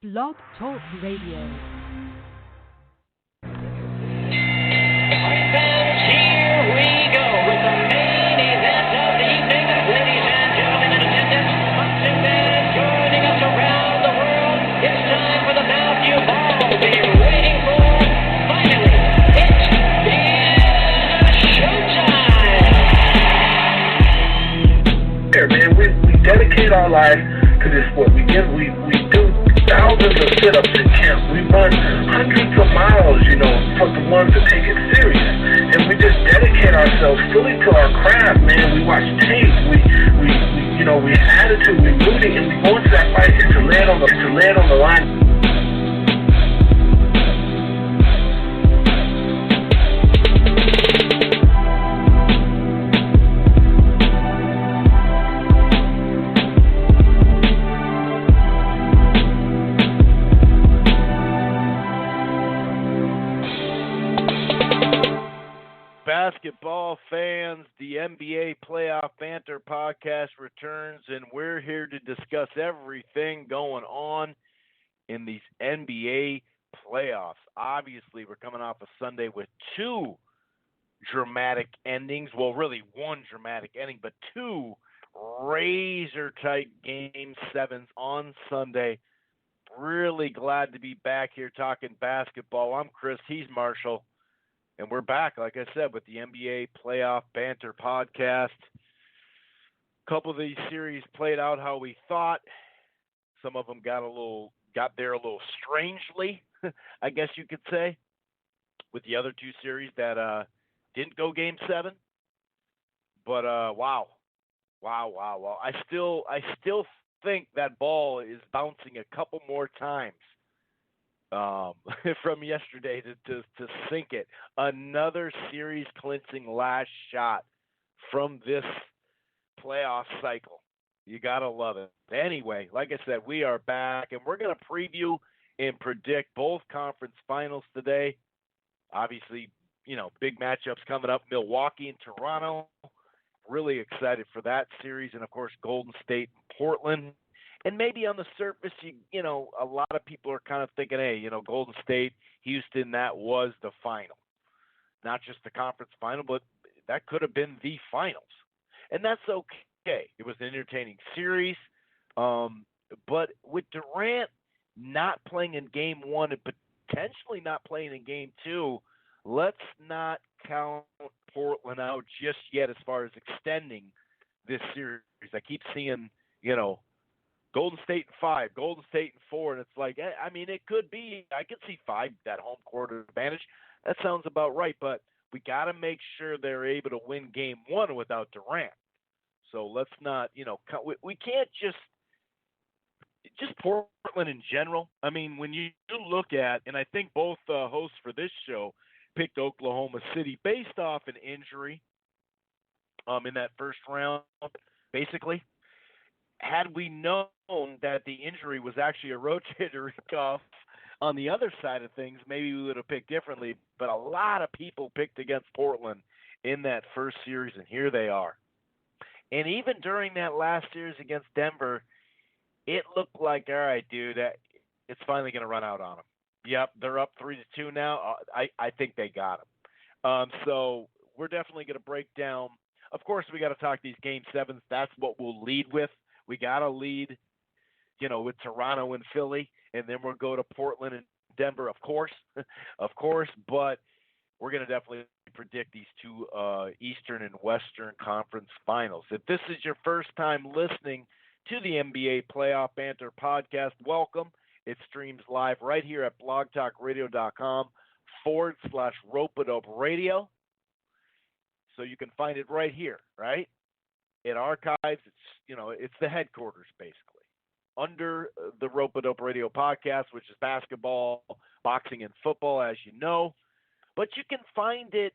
Blog Talk Radio. Fans, here we go with the main event of the evening. Ladies and gentlemen in attendance, boxing fans joining us around the world. It's time for the bout you've all been waiting for. Finally, it is showtime. Here, man, we dedicate our life to this sport. We do thousands of sit-ups in camp. We run hundreds of miles, for the ones that take it serious. And we just dedicate ourselves fully to our craft, man. We watch tape. We have attitude. We rooting, and we go into that fight to lay it on the line. Basketball fans, the NBA Playoff Banter podcast returns, and we're here to discuss everything going on in these NBA playoffs. Obviously, we're coming off a Sunday with two dramatic endings. Well, really one dramatic ending, but two razor-tight Game 7s on Sunday. Really glad to be back here talking basketball. I'm Chris, he's Marshall. And we're back, like I said, with the NBA Playoff Banter podcast. A couple of these series played out how we thought. Some of them got there a little strangely, I guess you could say, with the other two series that didn't go Game 7. But wow. I still think that ball is bouncing a couple more times. From yesterday to sink it. Another series clinching last shot from this playoff cycle. You got to love it. Anyway, like I said, we are back, and we're going to preview and predict both conference finals today. Obviously, big matchups coming up, Milwaukee and Toronto. Really excited for that series, and, of course, Golden State and Portland. And maybe on the surface, a lot of people are kind of thinking, hey, Golden State, Houston, that was the final. Not just the conference final, but that could have been the finals. And that's okay. It was an entertaining series. But with Durant not playing in Game 1 and potentially not playing in Game 2, let's not count Portland out just yet as far as extending this series. I keep seeing, Golden State in 5, Golden State in 4, and it's like, it could be. I could see 5, that home court advantage. That sounds about right, but we got to make sure they're able to win Game 1 without Durant. So let's not, we can't just Portland in general. When you look at, and I think both hosts for this show picked Oklahoma City based off an injury in that first round, basically. Had we known that the injury was actually a rotator cuff on the other side of things, maybe we would have picked differently. But a lot of people picked against Portland in that first series, and here they are. And even during that last series against Denver, it looked like, all right, dude, it's finally going to run out on them. Yep, they're up 3-2 now. I think they got them. So we're definitely going to break down. Of course, we got to talk these Game 7s. That's what we'll lead with. We got to lead, with Toronto and Philly, and then we'll go to Portland and Denver, of course, but we're going to definitely predict these two Eastern and Western Conference finals. If this is your first time listening to the NBA Playoff Banter podcast, welcome. It streams live right here at blogtalkradio.com/Rope-A-Dope Radio. So you can find it right here, right? It archives, it's the headquarters, basically, under the Rope-A-Dope Radio podcast, which is basketball, boxing, and football, as you know. But you can find it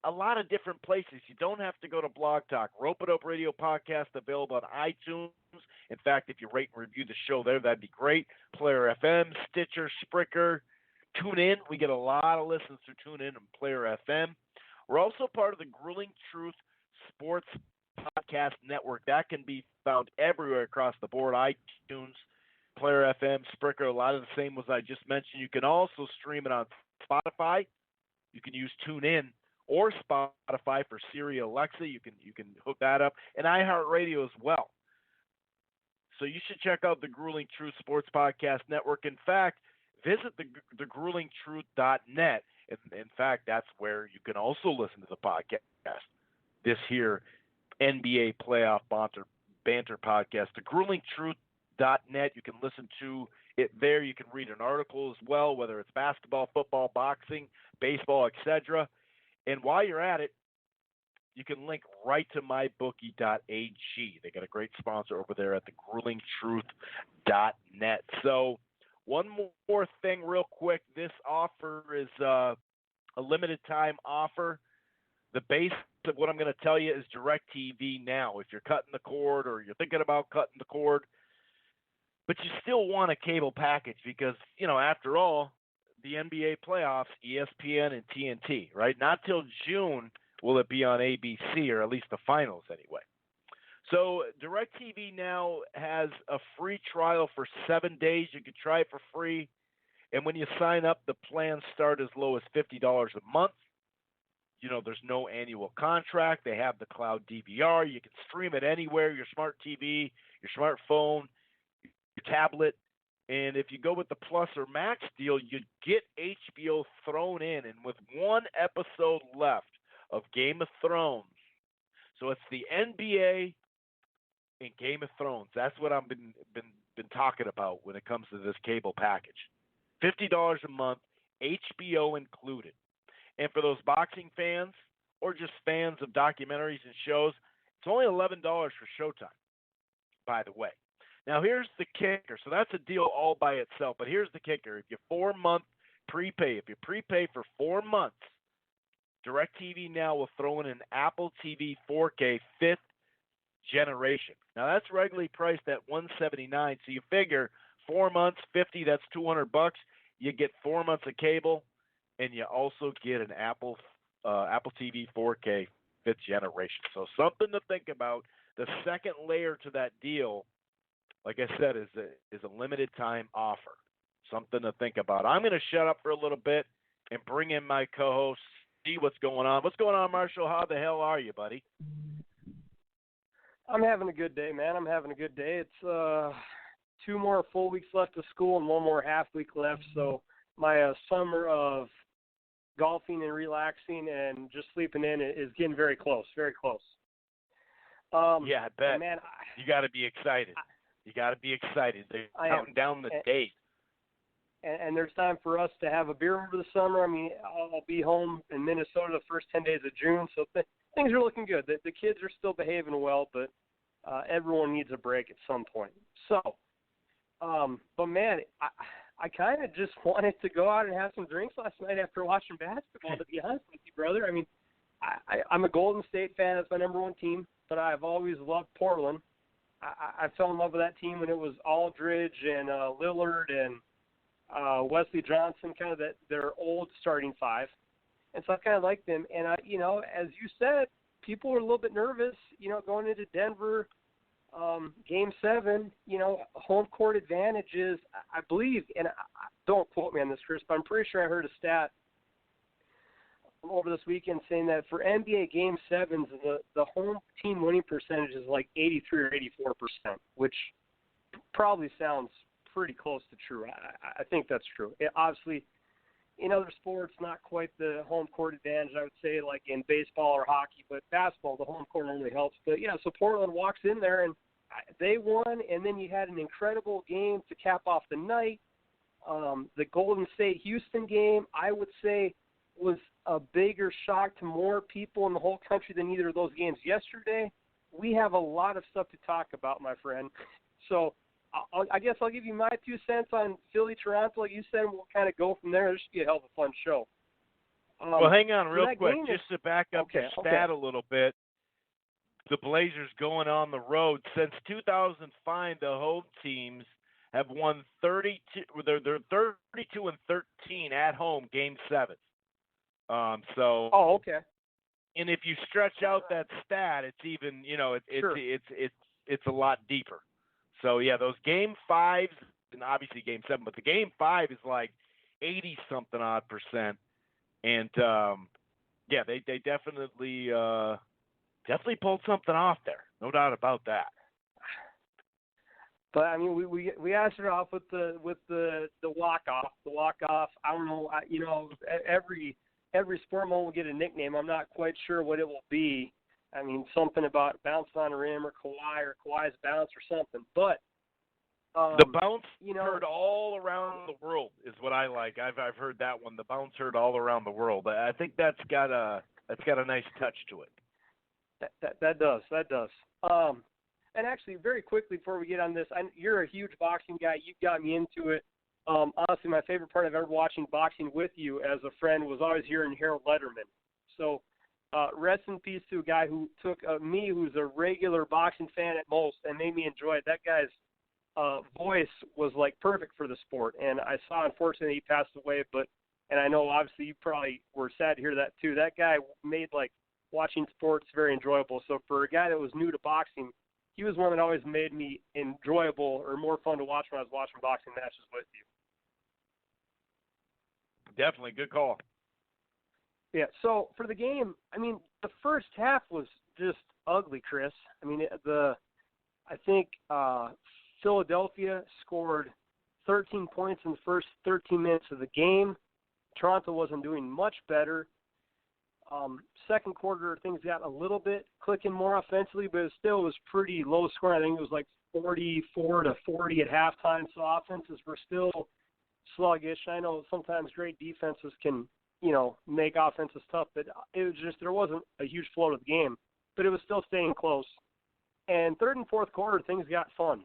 a lot of different places. You don't have to go to Blog Talk. Rope-A-Dope Radio podcast available on iTunes. In fact, if you rate and review the show there, that'd be great. Player FM, Stitcher, Spreaker, TuneIn. We get a lot of listens through TuneIn and Player FM. We're also part of the Grueling Truth Sports Podcast Network. That can be found everywhere across the board, iTunes, Player FM, Spreaker, a lot of the same as I just mentioned. You can also stream it on Spotify. You can use TuneIn or Spotify for Siri, Alexa. You can hook that up, and iHeartRadio as well. So you should check out the Grueling Truth Sports Podcast Network. In fact, visit the gruelingtruth.net. In fact, that's where you can also listen to the podcast. This here NBA Playoff Banter podcast, the gruelingtruth.net. You can listen to it there. You can read an article as well, whether it's basketball, football, boxing, baseball, etc. And while you're at it, you can link right to mybookie.ag. They got a great sponsor over there at the gruelingtruth.net. So one more thing real quick. This offer is a limited time offer. The base of what I'm going to tell you is DirecTV Now. If you're cutting the cord or you're thinking about cutting the cord, but you still want a cable package because, after all, the NBA playoffs, ESPN and TNT, right? Not till June will it be on ABC, or at least the finals anyway. So DirecTV Now has a free trial for 7 days. You can try it for free. And when you sign up, the plans start as low as $50 a month. There's no annual contract. They have the cloud DVR. You can stream it anywhere, your smart TV, your smartphone, your tablet. And if you go with the Plus or Max deal, you get HBO thrown in. And with one episode left of Game of Thrones, so it's the NBA and Game of Thrones. That's what I've been talking about when it comes to this cable package. $50 a month, HBO included. And for those boxing fans or just fans of documentaries and shows, it's only $11 for Showtime, by the way. Now, here's the kicker. So that's a deal all by itself. But here's the kicker. If you 4-month prepay, if you prepay for 4 months, DirecTV Now will throw in an Apple TV 4K 5th generation. Now, that's regularly priced at $179. So you figure 4 months, $50, that's $200. You get 4 months of cable, and you also get an Apple TV 4K 5th generation. So something to think about. The second layer to that deal, like I said, is a limited time offer. Something to think about. I'm going to shut up for a little bit and bring in my co-host, see what's going on. What's going on, Marshall? How the hell are you, buddy? I'm having a good day, man. I'm having a good day. It's 2 more full weeks left of school and 1 more half week left. So my summer of golfing and relaxing and just sleeping in is getting very close, very close. Yeah, I bet. Man, you got to be excited. You got to be excited. They're counting down the days. And there's time for us to have a beer over the summer. I mean, I'll be home in Minnesota the first 10 days of June, so things are looking good. The kids are still behaving well, but everyone needs a break at some point. So, but man, I kind of just wanted to go out and have some drinks last night after watching basketball, to be honest with you, brother. I mean, I'm a Golden State fan. That's my number 1 team, but I've always loved Portland. I fell in love with that team when it was Aldridge and Lillard and Wesley Johnson, kind of their old starting 5. And so I kind of liked them. And, as you said, people were a little bit nervous, going into Denver, Game 7, home court advantages, I believe, and don't quote me on this, Chris, but I'm pretty sure I heard a stat over this weekend saying that for NBA Game 7s, the home team winning percentage is like 83 or 84%, which probably sounds pretty close to true. I think that's true. Obviously, in other sports, not quite the home court advantage, I would say, like in baseball or hockey, but basketball, the home court only helps. But, so Portland walks in there, and they won, and then you had an incredible game to cap off the night. The Golden State-Houston game, I would say, was a bigger shock to more people in the whole country than either of those games yesterday. We have a lot of stuff to talk about, my friend. So I guess I'll give you my 2 cents on Philly-Toronto, like you said, and we'll kind of go from there. This should be a hell of a fun show. Well, hang on real quick, just to back up the stat a little bit. The Blazers going on the road. Since 2005, the home teams have won 32. They're 32 and 13 at home, Game 7. So. Oh, okay. And if you stretch out that stat, it's even. It's a lot deeper. So yeah, those Game 5s in obviously Game 7, but the Game 5 is like 80-something odd percent. And, yeah, they definitely pulled something off there. No doubt about that. But I mean, we answered off with the walk off. The walk off. I don't know. Every sport moment will get a nickname. I'm not quite sure what it will be. I mean, something about bouncing on a rim or Kawhi's bounce or something. But the bounce heard all around the world is what I like. I've heard that one. The bounce heard all around the world. I think that's got a nice touch to it. That does. And actually, very quickly before we get on this, you're a huge boxing guy. You've got me into it. Honestly, my favorite part of ever watching boxing with you as a friend was always hearing Harold Letterman. So rest in peace to a guy who took me, who's a regular boxing fan at most, and made me enjoy it. That guy's voice was like perfect for the sport. And I saw, unfortunately, he passed away. And I know, obviously, you probably were sad to hear that too. That guy made like watching sports very enjoyable. So for a guy that was new to boxing, he was one that always made me enjoyable or more fun to watch when I was watching boxing matches with you. Definitely. Good call. Yeah, so for the game, I mean, the first half was just ugly, Chris. I mean, I think Philadelphia scored 13 points in the first 13 minutes of the game. Toronto wasn't doing much better. Second quarter, things got a little bit clicking more offensively, but it still was pretty low scoring. I think it was like 44-40 at halftime, so offenses were still sluggish. I know sometimes great defenses can, make offenses tough, but it was just there wasn't a huge flow to the game, but it was still staying close. And third and fourth quarter, things got fun.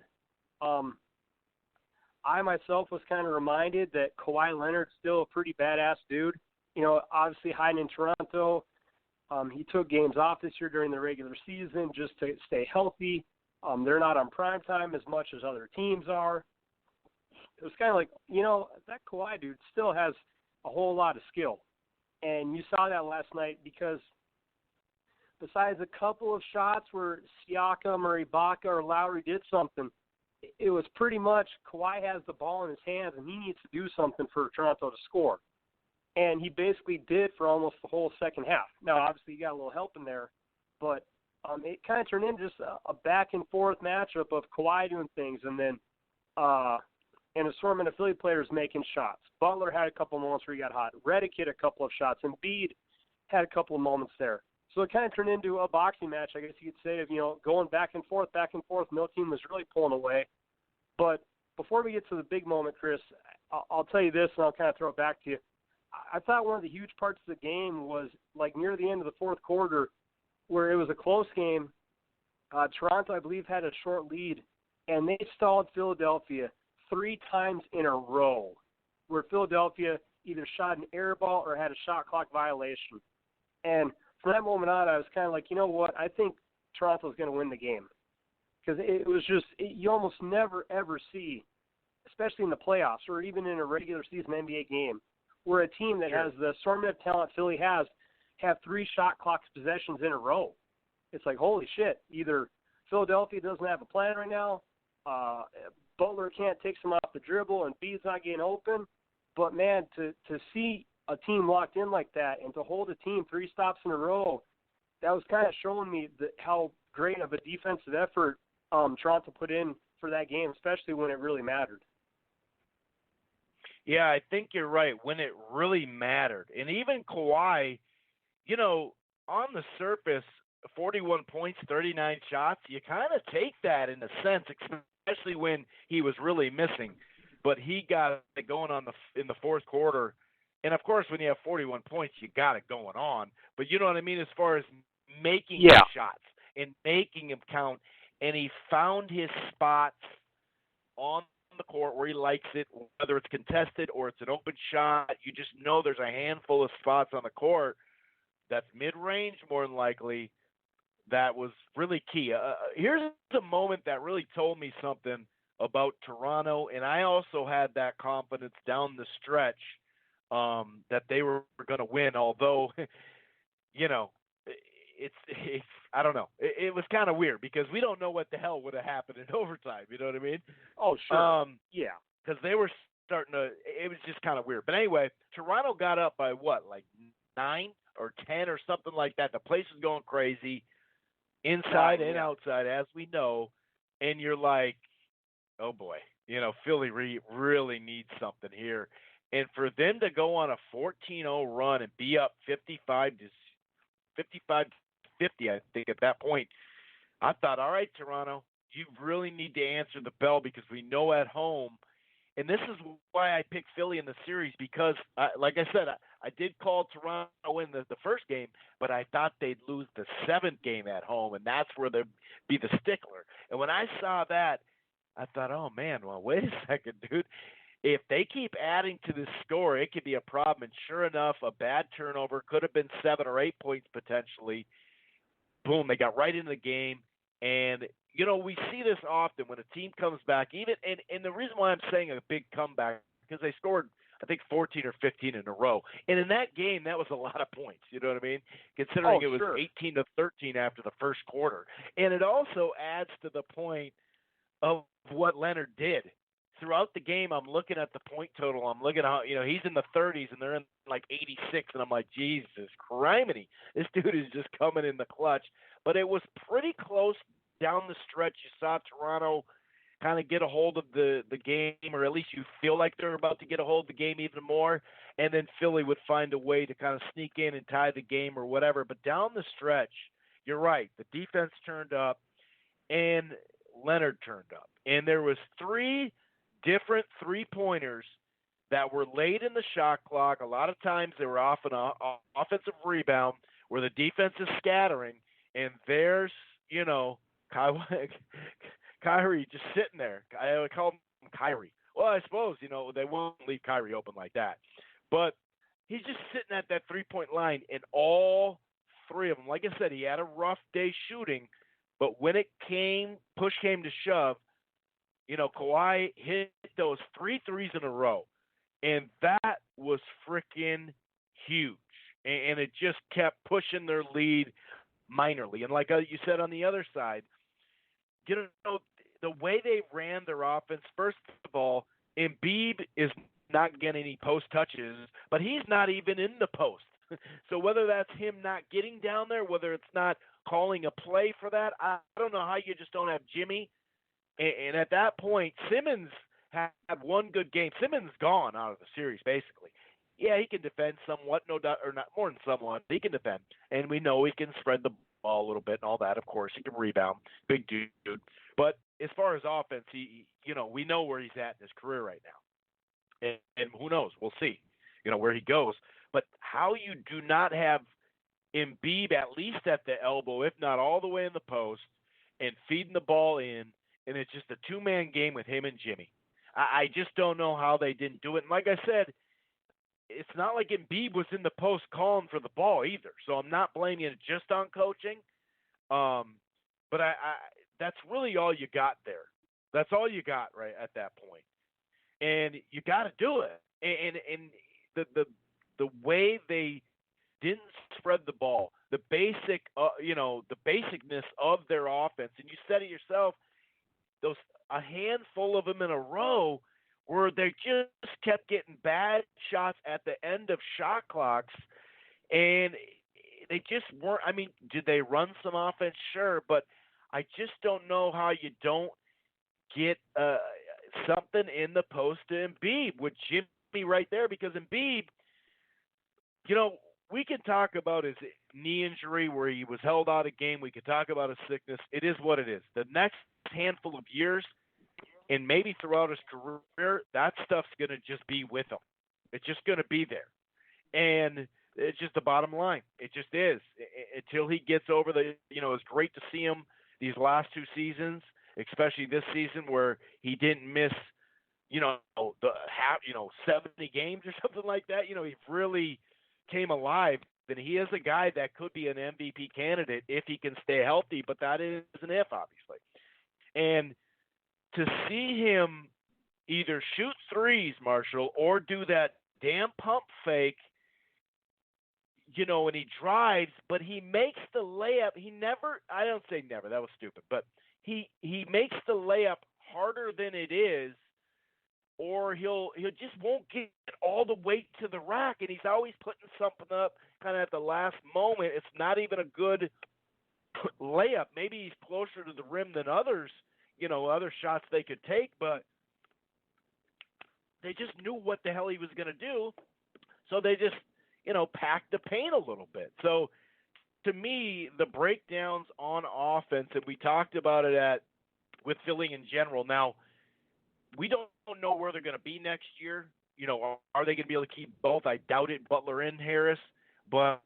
I myself was kind of reminded that Kawhi Leonard's still a pretty badass dude. Obviously hiding in Toronto. He took games off this year during the regular season just to stay healthy. They're not on prime time as much as other teams are. It was kind of like, that Kawhi dude still has a whole lot of skill. And you saw that last night because besides a couple of shots where Siakam or Ibaka or Lowry did something, it was pretty much Kawhi has the ball in his hands and he needs to do something for Toronto to score. And he basically did for almost the whole second half. Now, obviously, you got a little help in there, but it kind of turned into just a back-and-forth matchup of Kawhi doing things and then an assortment of Philly players making shots. Butler had a couple moments where he got hot. Redick hit a couple of shots. And Embiid had a couple of moments there. So it kind of turned into a boxing match, I guess you could say, of, going back and forth. No team was really pulling away. But before we get to the big moment, Chris, I'll tell you this, and I'll kind of throw it back to you. I thought one of the huge parts of the game was like near the end of the fourth quarter where it was a close game. Toronto, I believe, had a short lead, and they stalled Philadelphia 3 times in a row where Philadelphia either shot an air ball or had a shot clock violation. And from that moment on, I was kind of like, you know what, I think Toronto's going to win the game. Because it was just, you almost never, ever see, especially in the playoffs or even in a regular season NBA game, where a team that has the assortment of talent Philly has have 3 shot clock possessions in a row. It's like, holy shit, either Philadelphia doesn't have a plan right now, Butler can't take some off the dribble, and B's not getting open. But, man, to see a team locked in like that and to hold a team 3 stops in a row, that was kind of showing me how great of a defensive effort Toronto put in for that game, especially when it really mattered. Yeah, I think you're right. When it really mattered. And even Kawhi, on the surface, 41 points, 39 shots, you kind of take that in a sense, especially when he was really missing. But he got it going in the fourth quarter. And, of course, when you have 41 points, you got it going on. But you know what I mean as far as making shots and making them count. And he found his spots on the court where he likes it, whether it's contested or it's an open shot. You just know there's a handful of spots on the court that's mid-range more than likely that was really key. Here's a moment that really told me something about Toronto, and I also had that confidence down the stretch that they were going to win, although, it's I don't know. It was kind of weird because we don't know what the hell would have happened in overtime. You know what I mean? Oh, sure. Yeah. because they were starting to. It was just kind of weird. But anyway, Toronto got up by what, like 9 or 10 or something like that. The place was going crazy, inside and outside, as we know. And you're like, oh boy, Philly really needs something here. And for them to go on a 14-0 run and be up 55-50, I think at that point, I thought, all right, Toronto, you really need to answer the bell because we know at home. And this is why I picked Philly in the series because, like I said, I did call Toronto in the first game, but I thought they'd lose the 7th game at home, and that's where they'd be the stickler. And when I saw that, I thought, oh, man, well, wait a second, dude. If they keep adding to this score, it could be a problem. And sure enough, a bad turnover could have been 7 or 8 points potentially. Boom, they got right into the game. And, we see this often when a team comes back, and the reason why I'm saying a big comeback, because they scored, I think, 14 or 15 in a row. And in that game, that was a lot of points, you know what I mean? Considering it was 18-13 after the first quarter. And it also adds to the point of what Leonard did. Throughout the game, I'm looking at the point total. I'm looking at how, he's in the 30s and they're in like 86. And I'm like, Jesus criminy. This dude is just coming in the clutch. But it was pretty close down the stretch. You saw Toronto kind of get a hold of the game, or at least you feel like they're about to get a hold of the game even more. And then Philly would find a way to kind of sneak in and tie the game or whatever. But down the stretch, you're right. The defense turned up and Leonard turned up. And there was 3 different three-pointers that were late in the shot clock. A lot of times they were off an offensive rebound where the defense is scattering, and there's, Kyrie just sitting there. I would call him Kyrie. Well, I suppose, they won't leave Kyrie open like that. But he's just sitting at that three-point line, and all 3 of them, like I said, he had a rough day shooting, but when push came to shove, Kawhi hit those 3 threes in a row, and that was freaking huge. And it just kept pushing their lead minorly. And like you said on the other side, the way they ran their offense, first of all, Embiid is not getting any post touches, but he's not even in the post. So whether that's him not getting down there, whether it's not calling a play for that, I don't know how you just don't have Jimmy. And at that point, Simmons had one good game. Simmons gone out of the series, basically. Yeah, he can defend somewhat, no doubt, or not more than somewhat. He can defend, and we know he can spread the ball a little bit and all that. Of course, he can rebound, big dude. But as far as offense, we know where he's at in his career right now, and who knows? We'll see, where he goes. But how you do not have Embiid at least at the elbow, if not all the way in the post, and feeding the ball in. And it's just a 2-man game with him and Jimmy. I just don't know how they didn't do it. And like I said, it's not like Embiid was in the post calling for the ball either. So I'm not blaming it just on coaching. But I that's really all you got there. That's all you got right at that point. And you got to do it. And the way they didn't spread the ball, the basic, the basicness of their offense, and you said it yourself. A handful of them in a row where they just kept getting bad shots at the end of shot clocks, and they just weren't. I mean, did they run some offense? Sure, but I just don't know how you don't get something in the post to Embiid with Jimmy right there, because Embiid, we can talk about his knee injury where he was held out of game. We can talk about his sickness. It is what it is. The next handful of years, and maybe throughout his career, that stuff's going to just be with him. It's just going to be there. And it's just the bottom line. It just is. Until he gets over it's great to see him these last 2 seasons, especially this season where he didn't miss, the 70 games or something like that. He really came alive. Then he is a guy that could be an MVP candidate if he can stay healthy, but that is an if, obviously. And to see him either shoot threes, Marshall, or do that damn pump fake, and he drives, but he makes the layup. I don't say never, that was stupid, but he makes the layup harder than it is or he'll just won't get all the weight to the rack, and he's always putting something up kind of at the last moment. It's not even a good layup. Maybe he's closer to the rim than others, other shots they could take, but they just knew what the hell he was going to do, so they just, packed the paint a little bit. So to me, the breakdowns on offense, and we talked about it with Philly in general. Now, we don't know where they're going to be next year. Are they going to be able to keep both? I doubt it, Butler and Harris. But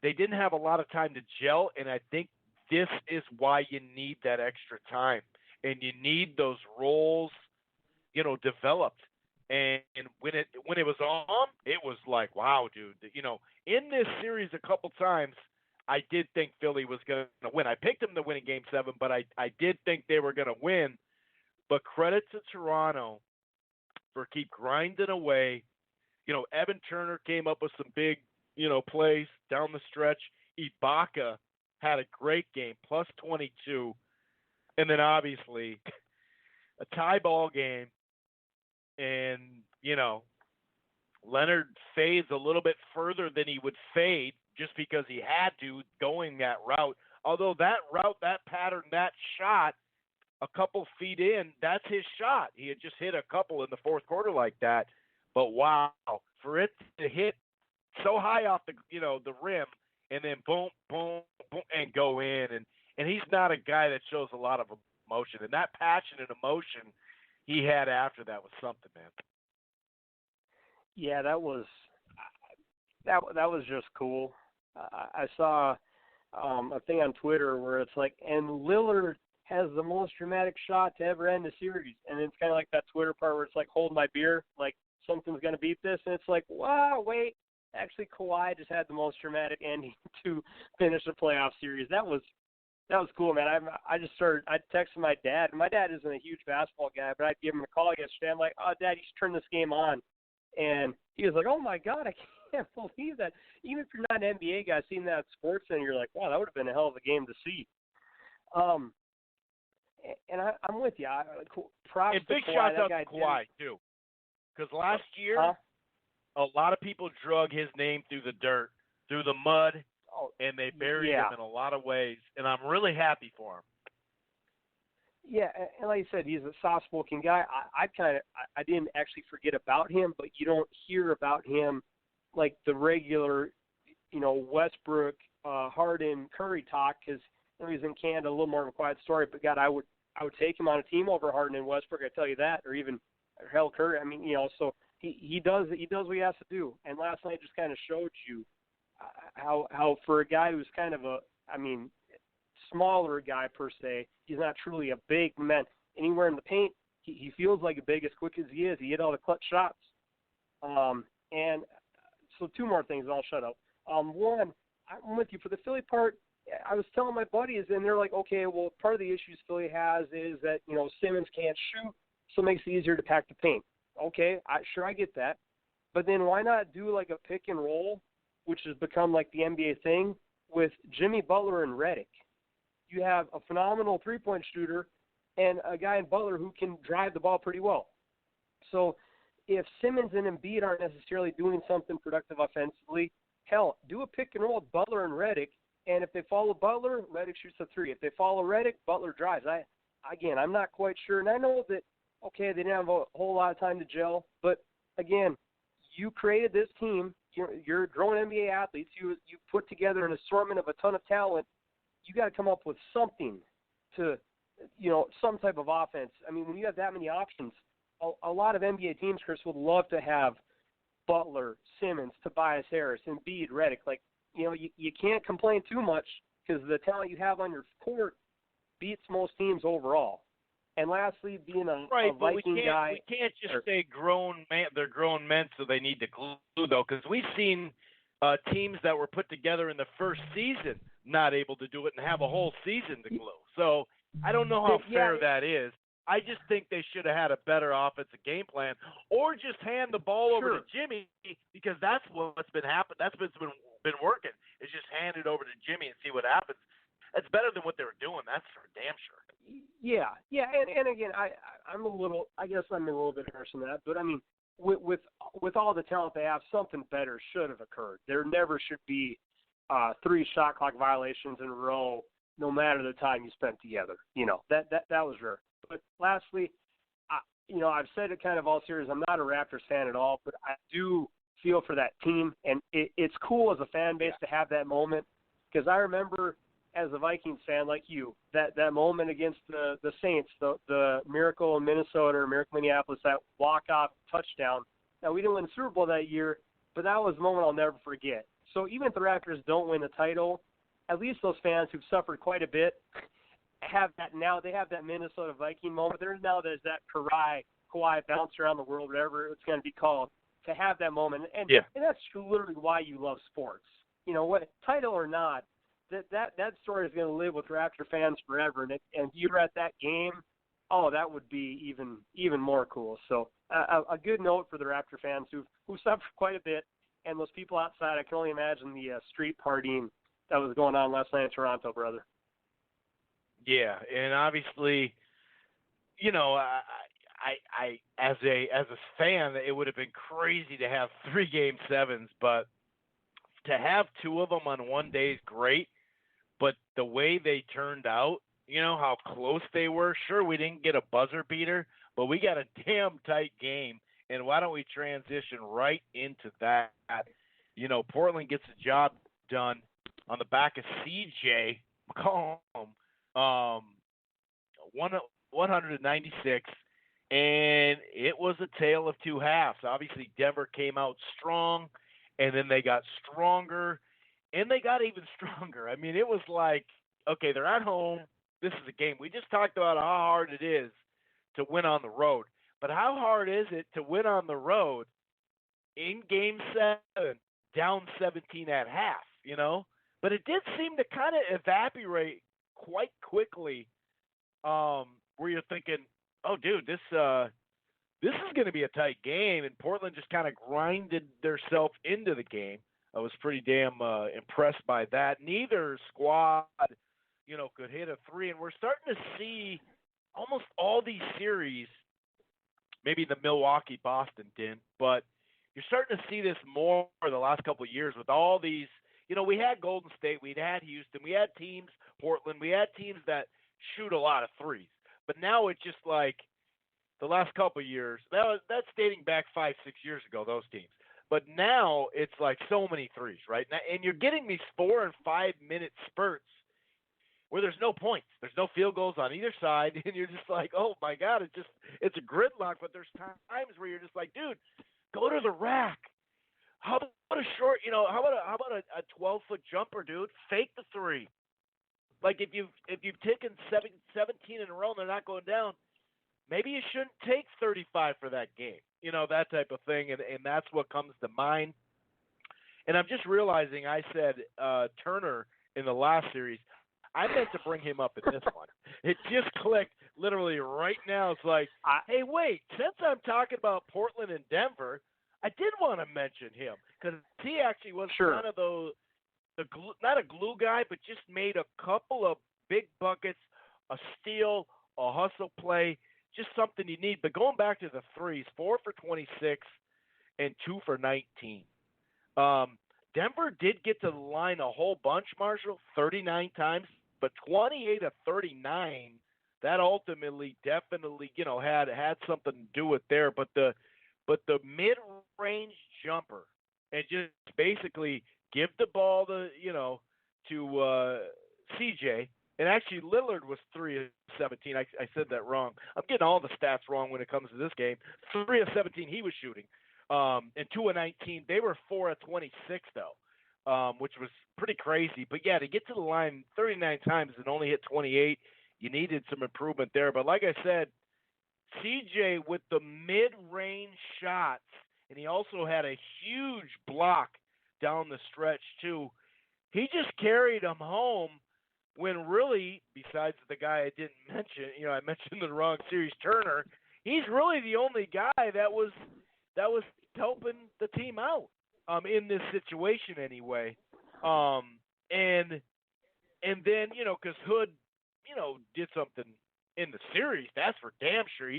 they didn't have a lot of time to gel, and I think this is why you need that extra time. And you need those roles, developed. And when it was on, it was like, wow, dude. In this series a couple times, I did think Philly was going to win. I picked them to win in Game 7, but I did think they were going to win. But credit to Toronto for keep grinding away. Evan Turner came up with some big, plays down the stretch. Ibaka had a great game, plus 22. And then obviously a tie ball game. And, Leonard fades a little bit further than he would fade just because he had to going that route. Although that route, that pattern, that shot, a couple feet in, that's his shot. He had just hit a couple in the fourth quarter like that. But wow, for it to hit so high off the the rim and then boom, boom, boom, and go in. And he's not a guy that shows a lot of emotion. And that passion and emotion he had after that was something, man. Yeah, that was just cool. I saw a thing on Twitter where it's like, and Lillard has the most dramatic shot to ever end a series, and it's kind of like that Twitter part where it's like, hold my beer, like something's gonna beat this, and it's like, wow, wait, actually Kawhi just had the most dramatic ending to finish a playoff series. That was cool, man. I texted my dad, and my dad isn't a huge basketball guy, but I'd give him a call yesterday. I'm like, oh, Dad, you should turn this game on. And he was like, oh, my God, I can't believe that. Even if you're not an NBA guy, seeing that at Sports Center, you're like, wow, that would have been a hell of a game to see. And I'm with you. Props and big to Kawhi. shouts out to Kawhi, too. Because last year, a lot of people drug his name through the dirt, through the mud, and they buried him in a lot of ways. And I'm really happy for him. Yeah, and like you said, he's a soft-spoken guy. I didn't actually forget about him, but you don't hear about him like the regular, Westbrook, Harden, Curry talk, because he's in Canada, a little more of a quiet story. But God, I would take him on a team over Harden and Westbrook. I tell you that, or even hell, Curry. I mean, so he does what he has to do. And last night just kind of showed you how for a guy who's kind of smaller guy per se, he's not truly a big man. Anywhere in the paint, he feels like a big as quick as he is. He hit all the clutch shots. And so two more things, and I'll shut up. One, I'm with you. For the Philly part, I was telling my buddies, and they're like, okay, well, part of the issues Philly has is that, Simmons can't shoot, so it makes it easier to pack the paint. Okay, I get that. But then why not do like a pick and roll, which has become like the NBA thing, with Jimmy Butler and Redick? You have a phenomenal three-point shooter and a guy in Butler who can drive the ball pretty well. So if Simmons and Embiid aren't necessarily doing something productive offensively, hell, do a pick and roll with Butler and Redick, and if they follow Butler, Redick shoots a three. If they follow Redick, Butler drives. I'm not quite sure, and I know that, okay, they didn't have a whole lot of time to gel, but again, you created this team. You're growing NBA athletes. You put together an assortment of a ton of talent. You got to come up with something to, some type of offense. I mean, when you have that many options, a lot of NBA teams, Chris, would love to have Butler, Simmons, Tobias Harris, Embiid, Redick. Like, you can't complain too much because the talent you have on your court beats most teams overall. And lastly, being a Viking guy. We can't just say grown man. They're grown men, so they need to glue, though, because we've seen teams that were put together in the first season not able to do it and have a whole season to glue. So I don't know how fair that is. I just think they should have had a better offensive game plan, or just hand the ball over to Jimmy, because that's what's been happening. That's what's been working. Is just hand it over to Jimmy and see what happens. That's better than what they were doing. That's for damn sure. Yeah, and again, I'm a little, I guess I'm a little bit harsh on that, but I mean, with all the talent they have, something better should have occurred. There never should be 3 shot clock violations in a row, no matter the time you spent together. That was rare. But lastly, I've said it kind of all series. I'm not a Raptors fan at all, but I do feel for that team, and it's cool as a fan base to have that moment, because I remember as a Vikings fan like you, that moment against the Saints, the miracle in Minnesota or miracle in Minneapolis, that walk-off touchdown. Now, we didn't win the Super Bowl that year, but that was a moment I'll never forget. So even if the Raptors don't win the title, at least those fans who've suffered quite a bit have that now. They have that Minnesota Viking moment. There's that Kawhi bounce around the world, whatever it's going to be called, to have that moment. And that's literally why you love sports. What title or not, that story is going to live with Raptor fans forever. And if you were at that game, that would be even more cool. So a good note for the Raptor fans who suffered quite a bit, and those people outside. I can only imagine the street partying that was going on last night in Toronto, brother. Yeah, and obviously, I as a fan, it would have been crazy to have 3 Game 7s, but to have 2 of them on one day is great. But the way they turned out, how close they were. Sure, we didn't get a buzzer beater, but we got a damn tight game. And why don't we transition right into that? Portland gets the job done on the back of CJ McCollum, 196, and it was a tale of 2 halves. Obviously, Denver came out strong, and then they got stronger, and they got even stronger. I mean, it was like, okay, they're at home. This is a game. We just talked about how hard it is to win on the road. But how hard is it to win on the road in Game 7, down 17 at half, But it did seem to kind of evaporate quite quickly, where you're thinking, oh, dude, this is going to be a tight game, and Portland just kind of grinded themselves into the game. I was pretty damn impressed by that. Neither squad, could hit a 3, and we're starting to see almost all these series. Maybe the Milwaukee-Boston didn't, but you're starting to see this more the last couple of years with all these. We had Golden State, we had Houston, we had teams, Portland, we had teams that shoot a lot of threes. But now it's just like the last couple of years. That's dating back 5-6 years ago, those teams. But now it's like so many threes, right? And you're getting these 4 and 5 minute spurts where there's no points. There's no field goals on either side, and you're just like, oh my God, it's a gridlock. But there's times where you're just like, dude, go to the rack. How about a short, how about a 12-foot jumper, dude? Fake the 3. Like if you've taken 17 in a row and they're not going down, maybe you shouldn't take 35 for that game. That type of thing, and that's what comes to mind. And I'm just realizing I said Turner in the last series. I meant to bring him up in this one. It just clicked literally right now. It's like, hey, wait, since I'm talking about Portland and Denver, I did want to mention him because he actually was kind of not a glue guy, but just made a couple of big buckets, a steal, a hustle play, just something you need. But going back to the threes, 4 for 26 and 2 for 19. Denver did get to the line a whole bunch, Marshall, 39 times, but 28 of 39, that ultimately definitely, had something to do with there. But the mid-range jumper and just basically give the ball to CJ. And actually, Lillard was 3 of 17. I said that wrong. I'm getting all the stats wrong when it comes to this game. 3 of 17 he was shooting. And 2 of 19. They were 4 of 26, though, which was pretty crazy. But, yeah, to get to the line 39 times and only hit 28, you needed some improvement there. But like I said, CJ with the mid-range shots, and he also had a huge block down the stretch, too. He just carried them home when really, besides the guy I didn't mention, I mentioned the wrong series, Turner, he's really the only guy that was helping the team out in this situation anyway. And then, because Hood, did something in the series, that's for damn sure.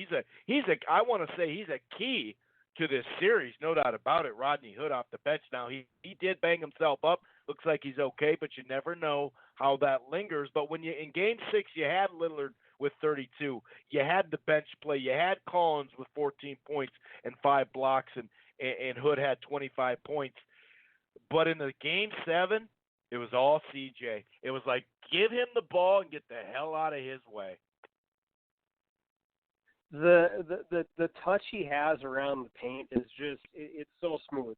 I want to say he's a key to this series, no doubt about it. Rodney Hood off the bench now. He did bang himself up. Looks like he's okay, but you never know how that lingers. But when you in Game 6, you had Lillard with 32. You had the bench play. You had Collins with 14 points and 5 blocks, and Hood had 25 points. But in the Game 7, it was all CJ. It was like, give him the ball and get the hell out of his way. The touch he has around the paint is just it's so smooth.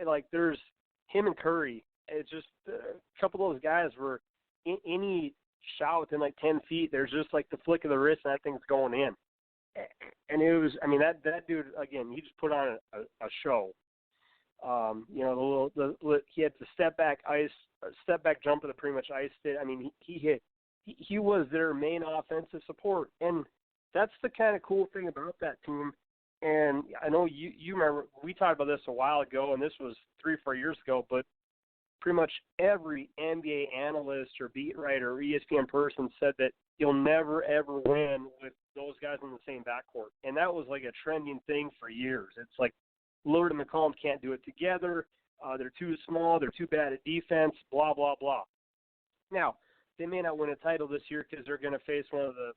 Like there's him and Curry. It's just a couple of those guys were any shot within like 10 feet. There's just like the flick of the wrist and that thing's going in. And it was, I mean, that dude again. He just put on a show. You know, he had the step back jumper that pretty much iced it. I mean, he was their main offensive support, and that's the kind of cool thing about that team. And I know you remember we talked about this a while ago, and this was 3 or 4 years ago, but pretty much every NBA analyst or beat writer or ESPN person said that you'll never, ever win with those guys in the same backcourt. And that was like a trending thing for years. It's like Lillard and McCollum can't do it together. They're too small. They're too bad at defense, blah, blah, blah. Now, they may not win a title this year because they're going to face one of the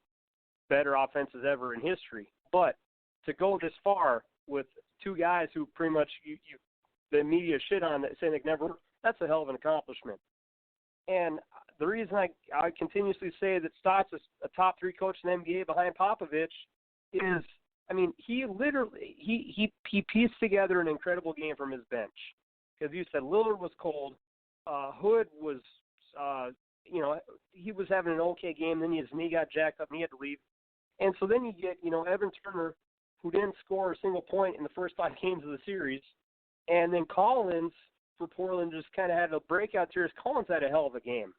better offenses ever in history. But to go this far with 2 guys who pretty much the media shit on that saying they never, that's a hell of an accomplishment. And the reason I continuously say that Stotts is a top 3 coach in the NBA behind Popovich is, I mean, he literally he pieced together an incredible game from his bench. Because you said Lillard was cold, Hood was, you know, he was having an okay game. Then his knee got jacked up and he had to leave. And so then you get, you know, Evan Turner, who didn't score a single point in the first 5 games of the series, and then Collins for Portland just kind of had a breakout series. Collins had a hell of a game.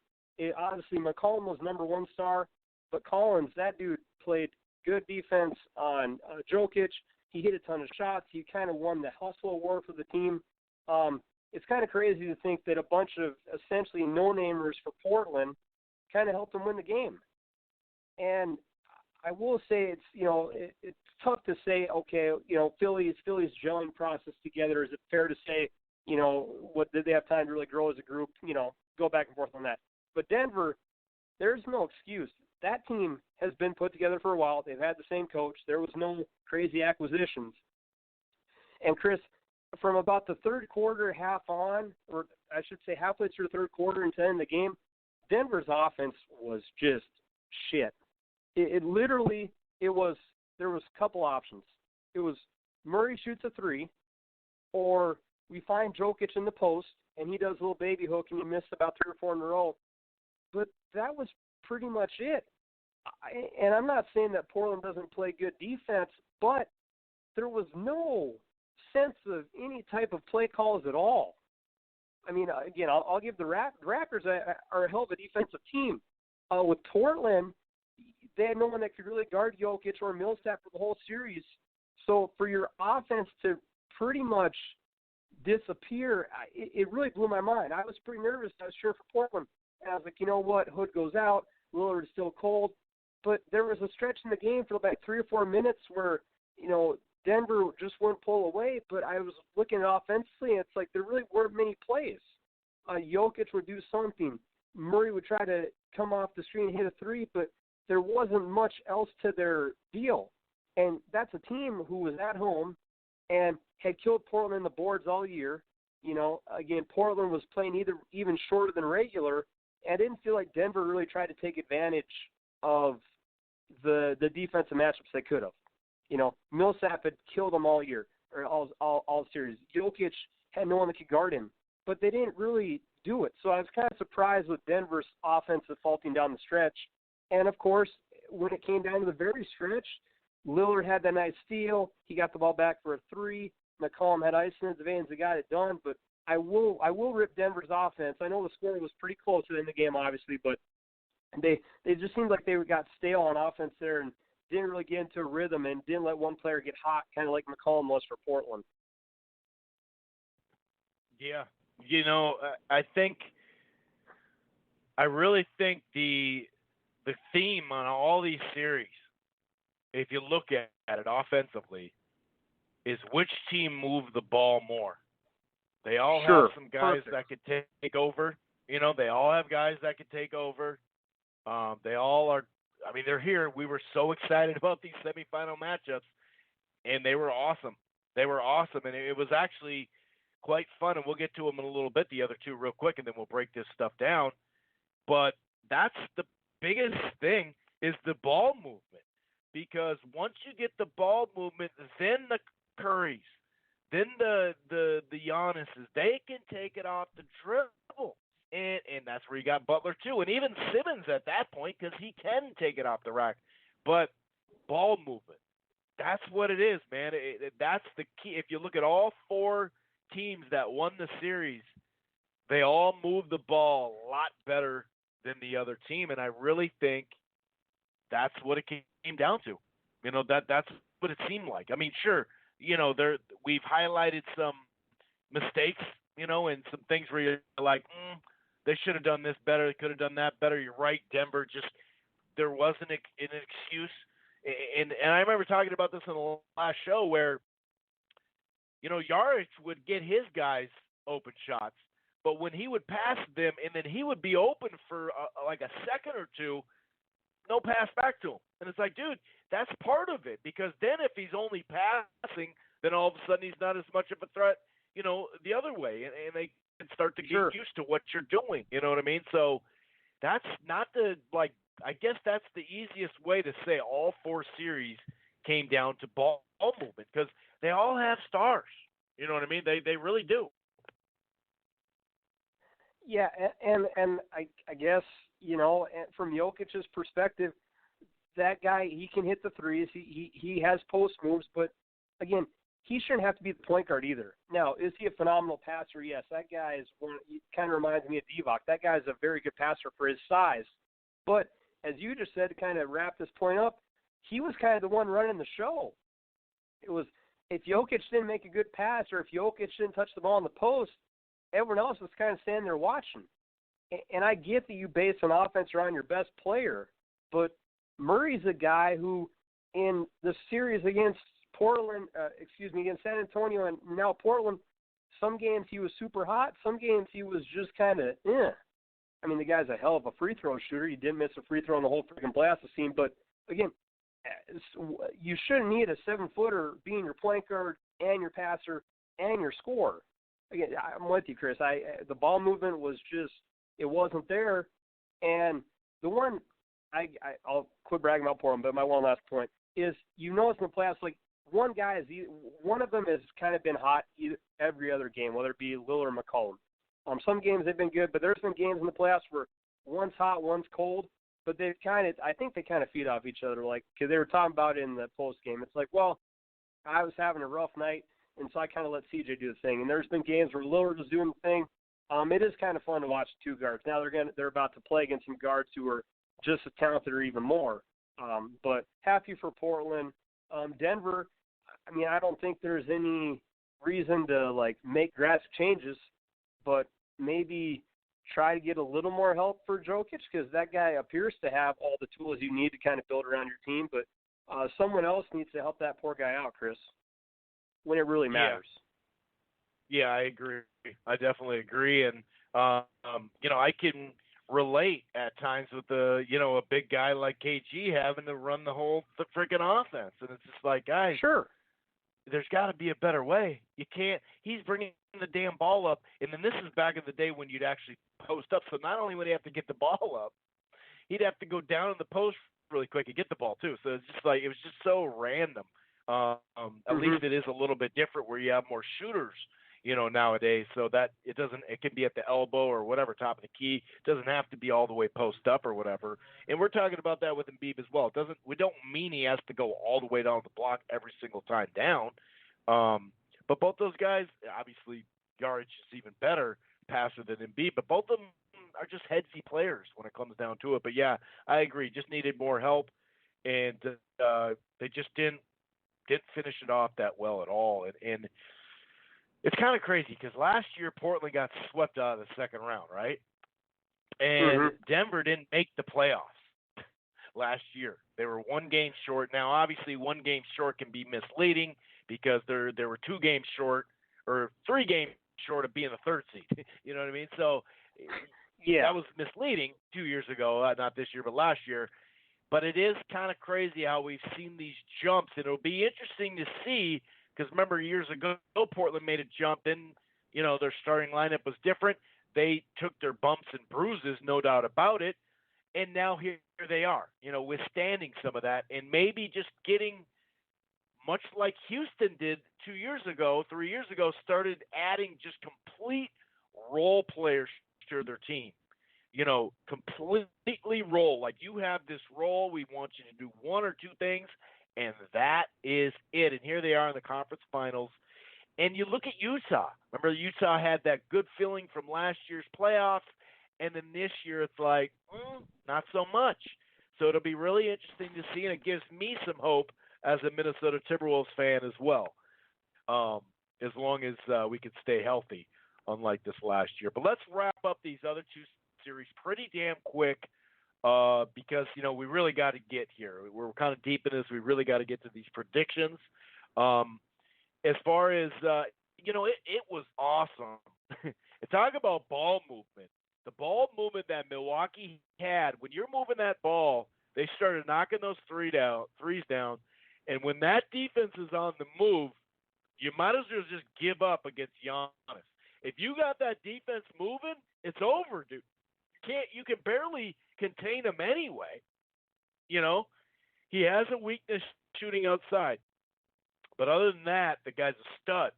Obviously, McCollum was number 1 star, but Collins, that dude played good defense on Jokic. He hit a ton of shots. He kind of won the hustle award for the team. It's kind of crazy to think that a bunch of essentially no-namers for Portland kind of helped them win the game. And I will say it's, you know, it's tough to say, okay, you know, Philly's gelling process together. Is it fair to say, you know, what did they have time to really grow as a group? You know, go back and forth on that. But Denver, there's no excuse. That team has been put together for a while. They've had the same coach. There was no crazy acquisitions. And Chris, from about the third quarter, half on, or I should say halfway through the third quarter and 10 in the game, Denver's offense was just shit. It literally, there was a couple options. It was Murray shoots a 3, or we find Jokic in the post, and he does a little baby hook, and you miss about 3 or 4 in a row. But that was pretty much it. And I'm not saying that Portland doesn't play good defense, but there was no sense of any type of play calls at all. I mean, again, I'll give the Raptors are a hell of a defensive team. With Portland, they had no one that could really guard Jokic or Millsap for the whole series. So for your offense to pretty much disappear, it really blew my mind. I was pretty nervous. I was sure for Portland. And I was like, you know what? Hood goes out. Lillard is still cold. But there was a stretch in the game for about 3 or 4 minutes where, you know, Denver just wouldn't pull away. But I was looking at offensively, and it's like there really weren't many plays. Jokic would do something. Murray would try to come off the screen and hit a 3, but there wasn't much else to their deal. And that's a team who was at home and had killed Portland in the boards all year. You know, again, Portland was playing even shorter than regular, and I didn't feel like Denver really tried to take advantage of the defensive matchups they could have. You know, Millsap had killed them all year, or all series. Jokic had no one that could guard him, but they didn't really do it. So I was kind of surprised with Denver's offense faulting down the stretch. And, of course, when it came down to the very stretch, Lillard had that nice steal. He got the ball back for a 3. McCollum had ice in his veins. They got it done. But I will rip Denver's offense. I know the score was pretty close in the game, obviously, but they just seemed like they got stale on offense there and didn't really get into a rhythm and didn't let one player get hot, kind of like McCollum was for Portland. Yeah. You know, I really think the theme on all these series if you look at it offensively, is which team moved the ball more. They all have some guys that could take over. They all have guys that could take over. They all are. I mean, they're here. We were so excited about these semifinal matchups, and they were awesome. They were awesome, and it was actually quite fun. And we'll get to them in a little bit, the other two, real quick, and then we'll break this stuff down. But that's the biggest thing is the ball movement, because once you get the ball movement, then the Currys, then the Giannis's, they can take it off the dribble. And that's where you got Butler, too. And even Simmons at that point, because he can take it off the rack. But ball movement, that's what it is, man. That's the key. If you look at all four teams that won the series, they all moved the ball a lot better than the other team. And I really think that's what it came down to. That's what it seemed like. I mean, sure, we've highlighted some mistakes, and some things where you're like, they should have done this better. They could have done that better. You're right, Denver. Just there wasn't an excuse. And I remember talking about this in the last show where, Jaric would get his guys open shots, but when he would pass them and then he would be open for like a second or two, no pass back to him. And it's like, dude, that's part of it, because then if he's only passing, then all of a sudden he's not as much of a threat, the other way. And they can start to get used to what you're doing. You know what I mean? So that's not I guess that's the easiest way to say all four series came down to ball movement, because they all have stars. You know what I mean? They really do. Yeah, and I guess, from Jokic's perspective, that guy, he can hit the threes. He has post moves, but again, he shouldn't have to be the point guard either. Now, is he a phenomenal passer? Yes, that guy is one. He kind of reminds me of Divock. That guy is a very good passer for his size. But as you just said, to kind of wrap this point up, he was kind of the one running the show. It was, if Jokic didn't make a good pass, or if Jokic didn't touch the ball in the post, everyone else was kind of standing there watching. And I get that you base an offense around your best player, but Murray's a guy who, in the series against against San Antonio and now Portland, some games he was super hot, some games he was just kind of, I mean, the guy's a hell of a free throw shooter. He didn't miss a free throw in the whole freaking Blast-O-Scene, but again, you shouldn't need a 7-footer being your point guard and your passer and your scorer. Again, I'm with you, Chris. The ball movement was just, it wasn't there. And the one, I'll quit bragging about Portland, but my one last point is, notice in the playoffs, like, one of them has kind of been hot every other game, whether it be Lillard or McCollum. Some games they've been good, but there's been games in the playoffs where one's hot, one's cold, but I think they kind of feed off each other, like, because they were talking about it in the post game. It's like, well, I was having a rough night, and so I kind of let CJ do the thing. And there's been games where Lillard was doing the thing. It is kind of fun to watch two guards. Now they're about to play against some guards who are just as talented or even more. But happy for Portland. Denver, I mean, I don't think there's any reason to, make drastic changes, but maybe try to get a little more help for Jokic, because that guy appears to have all the tools you need to kind of build around your team. But someone else needs to help that poor guy out, Chris, when it really matters. Yeah, I agree. I definitely agree. And, I can relate at times with a big guy like KG having to run the freaking offense. And it's just like, guys, sure, there's got to be a better way. You can't. He's bringing the damn ball up, and then this is back in the day when you'd actually post up. So not only would he have to get the ball up, he'd have to go down in the post really quick and get the ball too. So it's just like, it was just so random. At least it is a little bit different where you have more shooters, nowadays. So that it can be at the elbow or whatever, top of the key. It doesn't have to be all the way post up or whatever. And we're talking about that with Embiid as well. We don't mean he has to go all the way down the block every single time down. But both those guys, obviously, Jaric is even better passer than Embiid, but both of them are just headsy players when it comes down to it. But yeah, I agree. Just needed more help, and they just didn't finish it off that well at all. And it's kind of crazy because last year Portland got swept out of the second round, right? And Denver didn't make the playoffs. last year. They were 1 game short. Now, obviously, 1 game short can be misleading because there were 2 games short or 3 games short of being the 3rd seed. You know what I mean? So Yeah. that was misleading 2 years ago, not this year, but last year. But it is kind of crazy how we've seen these jumps. And it'll be interesting to see because, remember, years ago, Portland made a jump. Then, their starting lineup was different. They took their bumps and bruises, no doubt about it. And now here they are, withstanding some of that and maybe just getting, much like Houston did 2 years ago, 3 years ago, started adding just complete role players to their team. Completely role. Like, you have this role, we want you to do 1 or 2 things, and that is it. And here they are in the conference finals. And you look at Utah. Remember, Utah had that good feeling from last year's playoffs, and then this year it's like, not so much. So it'll be really interesting to see, and it gives me some hope as a Minnesota Timberwolves fan as well, as long as we can stay healthy, unlike this last year. But let's wrap up these other 2 series pretty damn quick because, we really got to get here. We're kind of deep in this. We really got to get to these predictions. As far as, it was awesome. Talk about ball movement. The ball movement that Milwaukee had, when you're moving that ball, they started knocking those threes down. And when that defense is on the move, you might as well just give up against Giannis. If you got that defense moving, it's over, dude. You can barely contain him anyway. He has a weakness shooting outside. But other than that, the guy's a stud.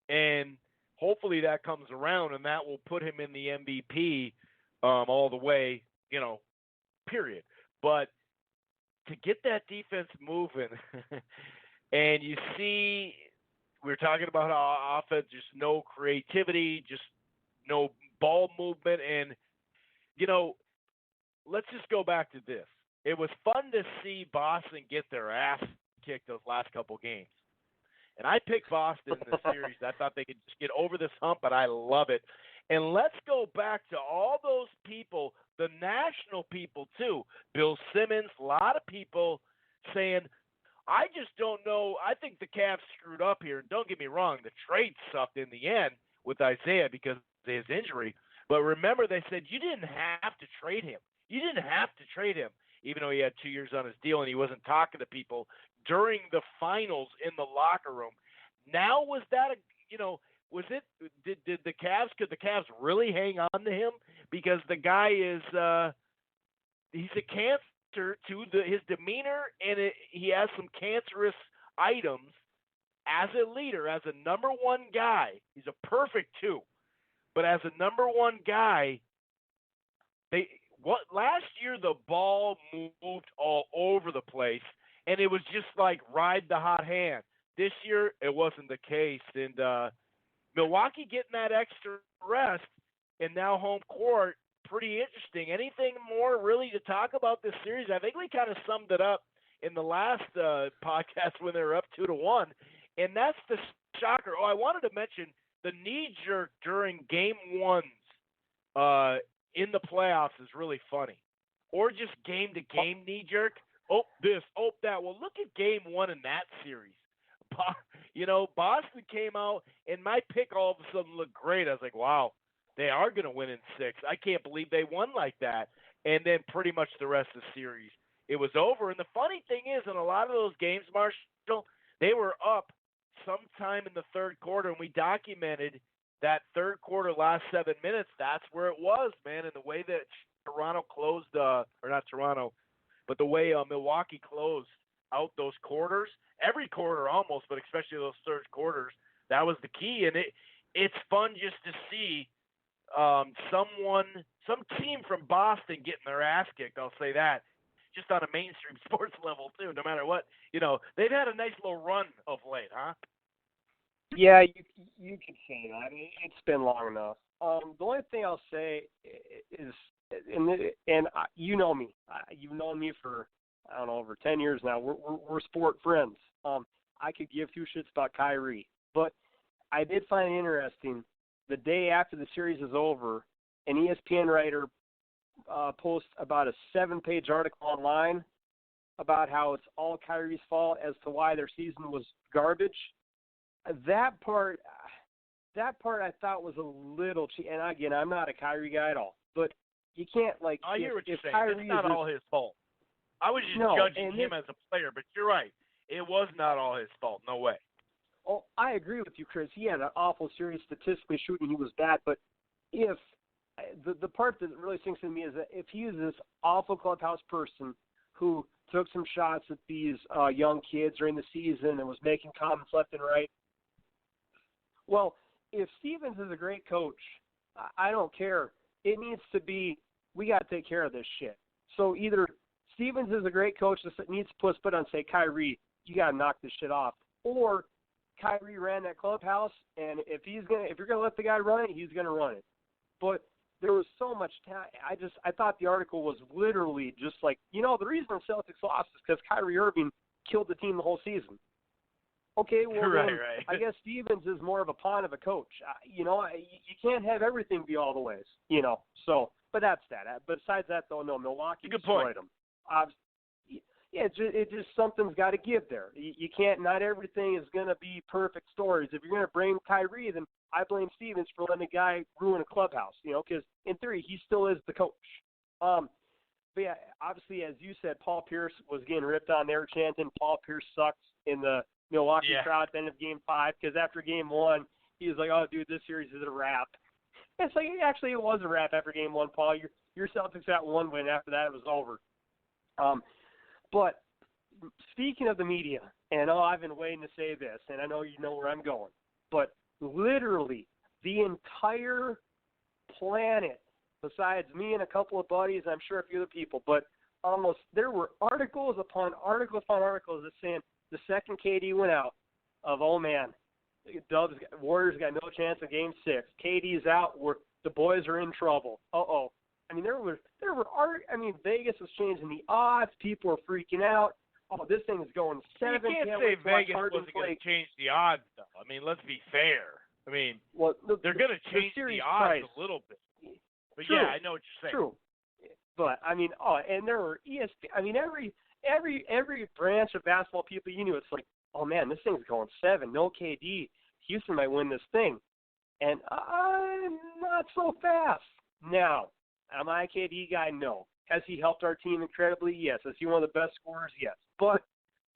And hopefully that comes around, and that will put him in the MVP all the way, period. But to get that defense moving, and you see, we were talking about how offense, just no creativity, just no ball movement. And, let's just go back to this. It was fun to see Boston get their ass kicked those last couple games. And I picked Boston in the series. I thought they could just get over this hump, but I love it. And let's go back to all those people, the national people too. Bill Simmons, a lot of people saying, I just don't know. I think the Cavs screwed up here. Don't get me wrong. The trade sucked in the end with Isaiah because of his injury. But remember, they said you didn't have to trade him. You didn't have to trade him, even though he had 2 years on his deal and he wasn't talking to people during the finals in the locker room. Now, was that was it? Could the Cavs really hang on to him? Because the guy is, he's a cancer to his demeanor, and he has some cancerous items as a leader, as a number 1 guy. He's a perfect 2, but as a number 1 guy, last year the ball moved all over the place. And it was just like ride the hot hand. This year, it wasn't the case. And Milwaukee getting that extra rest and now home court, pretty interesting. Anything more really to talk about this series? I think we kind of summed it up in the last podcast when they were up 2-1. And that's the shocker. Oh, I wanted to mention the knee jerk during game 1s in the playoffs is really funny. Or just game-to-game knee jerk. Oh, this, oh, that. Well, look at game 1 in that series. Boston came out, and my pick all of a sudden looked great. I was like, wow, they are going to win in 6. I can't believe they won like that. And then pretty much the rest of the series, it was over. And the funny thing is, in a lot of those games, Marshall, they were up sometime in the 3rd quarter, and we documented that 3rd quarter, last 7 minutes. That's where it was, man. And the way that Toronto closed, or not Toronto, but the way Milwaukee closed out those quarters, every quarter almost, but especially those 3rd quarters, that was the key. And it's fun just to see some team from Boston getting their ass kicked, I'll say that, just on a mainstream sports level too, no matter what. They've had a nice little run of late, huh? Yeah, you could say that. It's been long enough. The only thing I'll say is, and you know me. You've known me for, I don't know, over 10 years now. We're sport friends. I could give 2 shits about Kyrie, but I did find it interesting. The day after the series is over, an ESPN writer posts about a 7-page article online about how it's all Kyrie's fault as to why their season was garbage. That part I thought was a little cheap. And again, I'm not a Kyrie guy at all, but you can't like. I hear what you're saying. Kyrie It's not all his fault. I was just judging him as a player, but you're right. It was not all his fault. No way. Oh, I agree with you, Chris. He had an awful series statistically shooting. He was bad, but if the part that really sinks in me is that if he is this awful clubhouse person who took some shots at these young kids during the season and was making comments left and right, well, if Stevens is a great coach, I don't care. It needs to be, we got to take care of this shit. So either Stevens is a great coach that needs to put his foot on and say, Kyrie, you got to knock this shit off, or Kyrie ran that clubhouse, and if you're gonna let the guy run it, he's gonna run it. But there was so much time. I thought the article was literally just like, the reason the Celtics lost is because Kyrie Irving killed the team the whole season. Okay, well, right. I guess Stevens is more of a pawn of a coach. You can't have everything be all the ways. So, but that's that. But besides that, though, no, Milwaukee destroyed them. Yeah, it just something's got to give there. You can't. Not everything is going to be perfect stories. If you're going to blame Kyrie, then I blame Stevens for letting a guy ruin a clubhouse. Because in theory he still is the coach. But yeah, obviously, as you said, Paul Pierce was getting ripped on there, chanting Paul Pierce sucks in the Milwaukee crowd at the end of Game 5. Because after Game 1, he was like, "Oh, dude, this series is a wrap." It's like actually it was a wrap after Game 1, Paul. Your Celtics got one win. After that, it was over. But speaking of the media, and I've been waiting to say this, and I know you know where I'm going, but literally the entire planet, besides me and a couple of buddies, I'm sure a few other people, but there were articles upon articles upon articles that saying the second KD went out of, oh man, Warriors got no chance in Game 6. KD's out. The boys are in trouble. Uh-oh. I mean, Vegas was changing the odds. People were freaking out. Oh, this thing is going 7. You can't say Vegas wasn't going to change the odds, though. I mean, let's be fair. I mean, they're going to change the odds a little bit. But true, yeah, I know what you're saying. True. But I mean, and there were ESPN. I mean, every branch of basketball people you knew, it's like, oh man, this thing's going 7. No KD. Houston might win this thing. And not so fast. Now, am I a KD guy? No. Has he helped our team incredibly? Yes. Is he one of the best scorers? Yes. But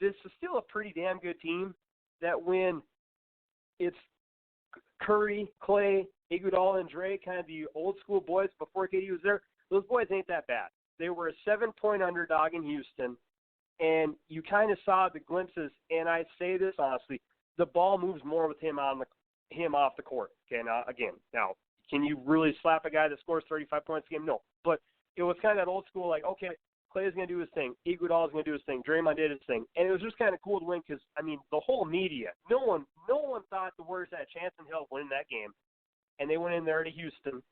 this is still a pretty damn good team that when it's Curry, Clay, Iguodala, and Dre, kind of the old school boys before KD was there, those boys ain't that bad. They were a 7-point underdog in Houston, and you kind of saw the glimpses, and I say this honestly, the ball moves more with him off the court. Okay, now, can you really slap a guy that scores 35 points a game? No. But it was kind of that old school, like, okay, Clay's going to do his thing. Iguodala's going to do his thing. Draymond did his thing. And it was just kind of cool to win because, I mean, the whole media, no one thought the Warriors had a chance in hell of winning that game. And they went in there to Houston.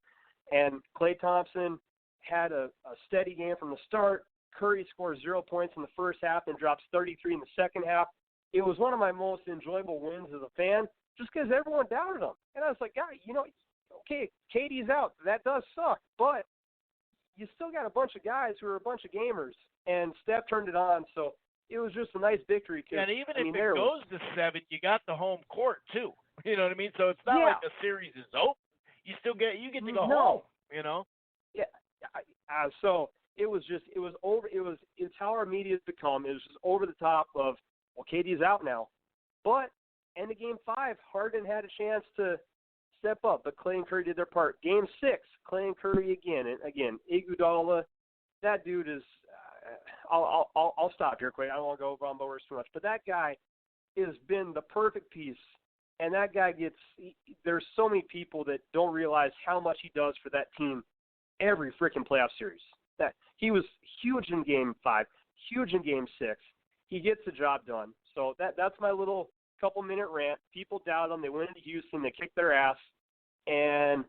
And Klay Thompson had a steady game from the start. Curry scores 0 points in the first half and drops 33 in the second half. It was one of my most enjoyable wins as a fan just because everyone doubted him. And I was like, God, okay, KD's out. That does suck. But you still got a bunch of guys who are a bunch of gamers. And Steph turned it on. So it was just a nice victory. And even if it goes to 7, you got the home court, too. You know what I mean? So it's not like the series is over. You get to go home, Yeah. So it's how our media's become. It was just over the top of, well, KD's out now. But end of Game 5, Harden had a chance to step up, but Clay and Curry did their part. Game 6, Clay and Curry again. And again, Iguodala, that dude is I'll stop here quick. I don't want to go on Bowers too much. But that guy has been the perfect piece. And that guy there's so many people that don't realize how much he does for that team every freaking playoff series. That he was huge in Game 5, huge in Game 6. He gets the job done. So that's my little couple-minute rant. People doubt him. They went into Houston. They kicked their ass. And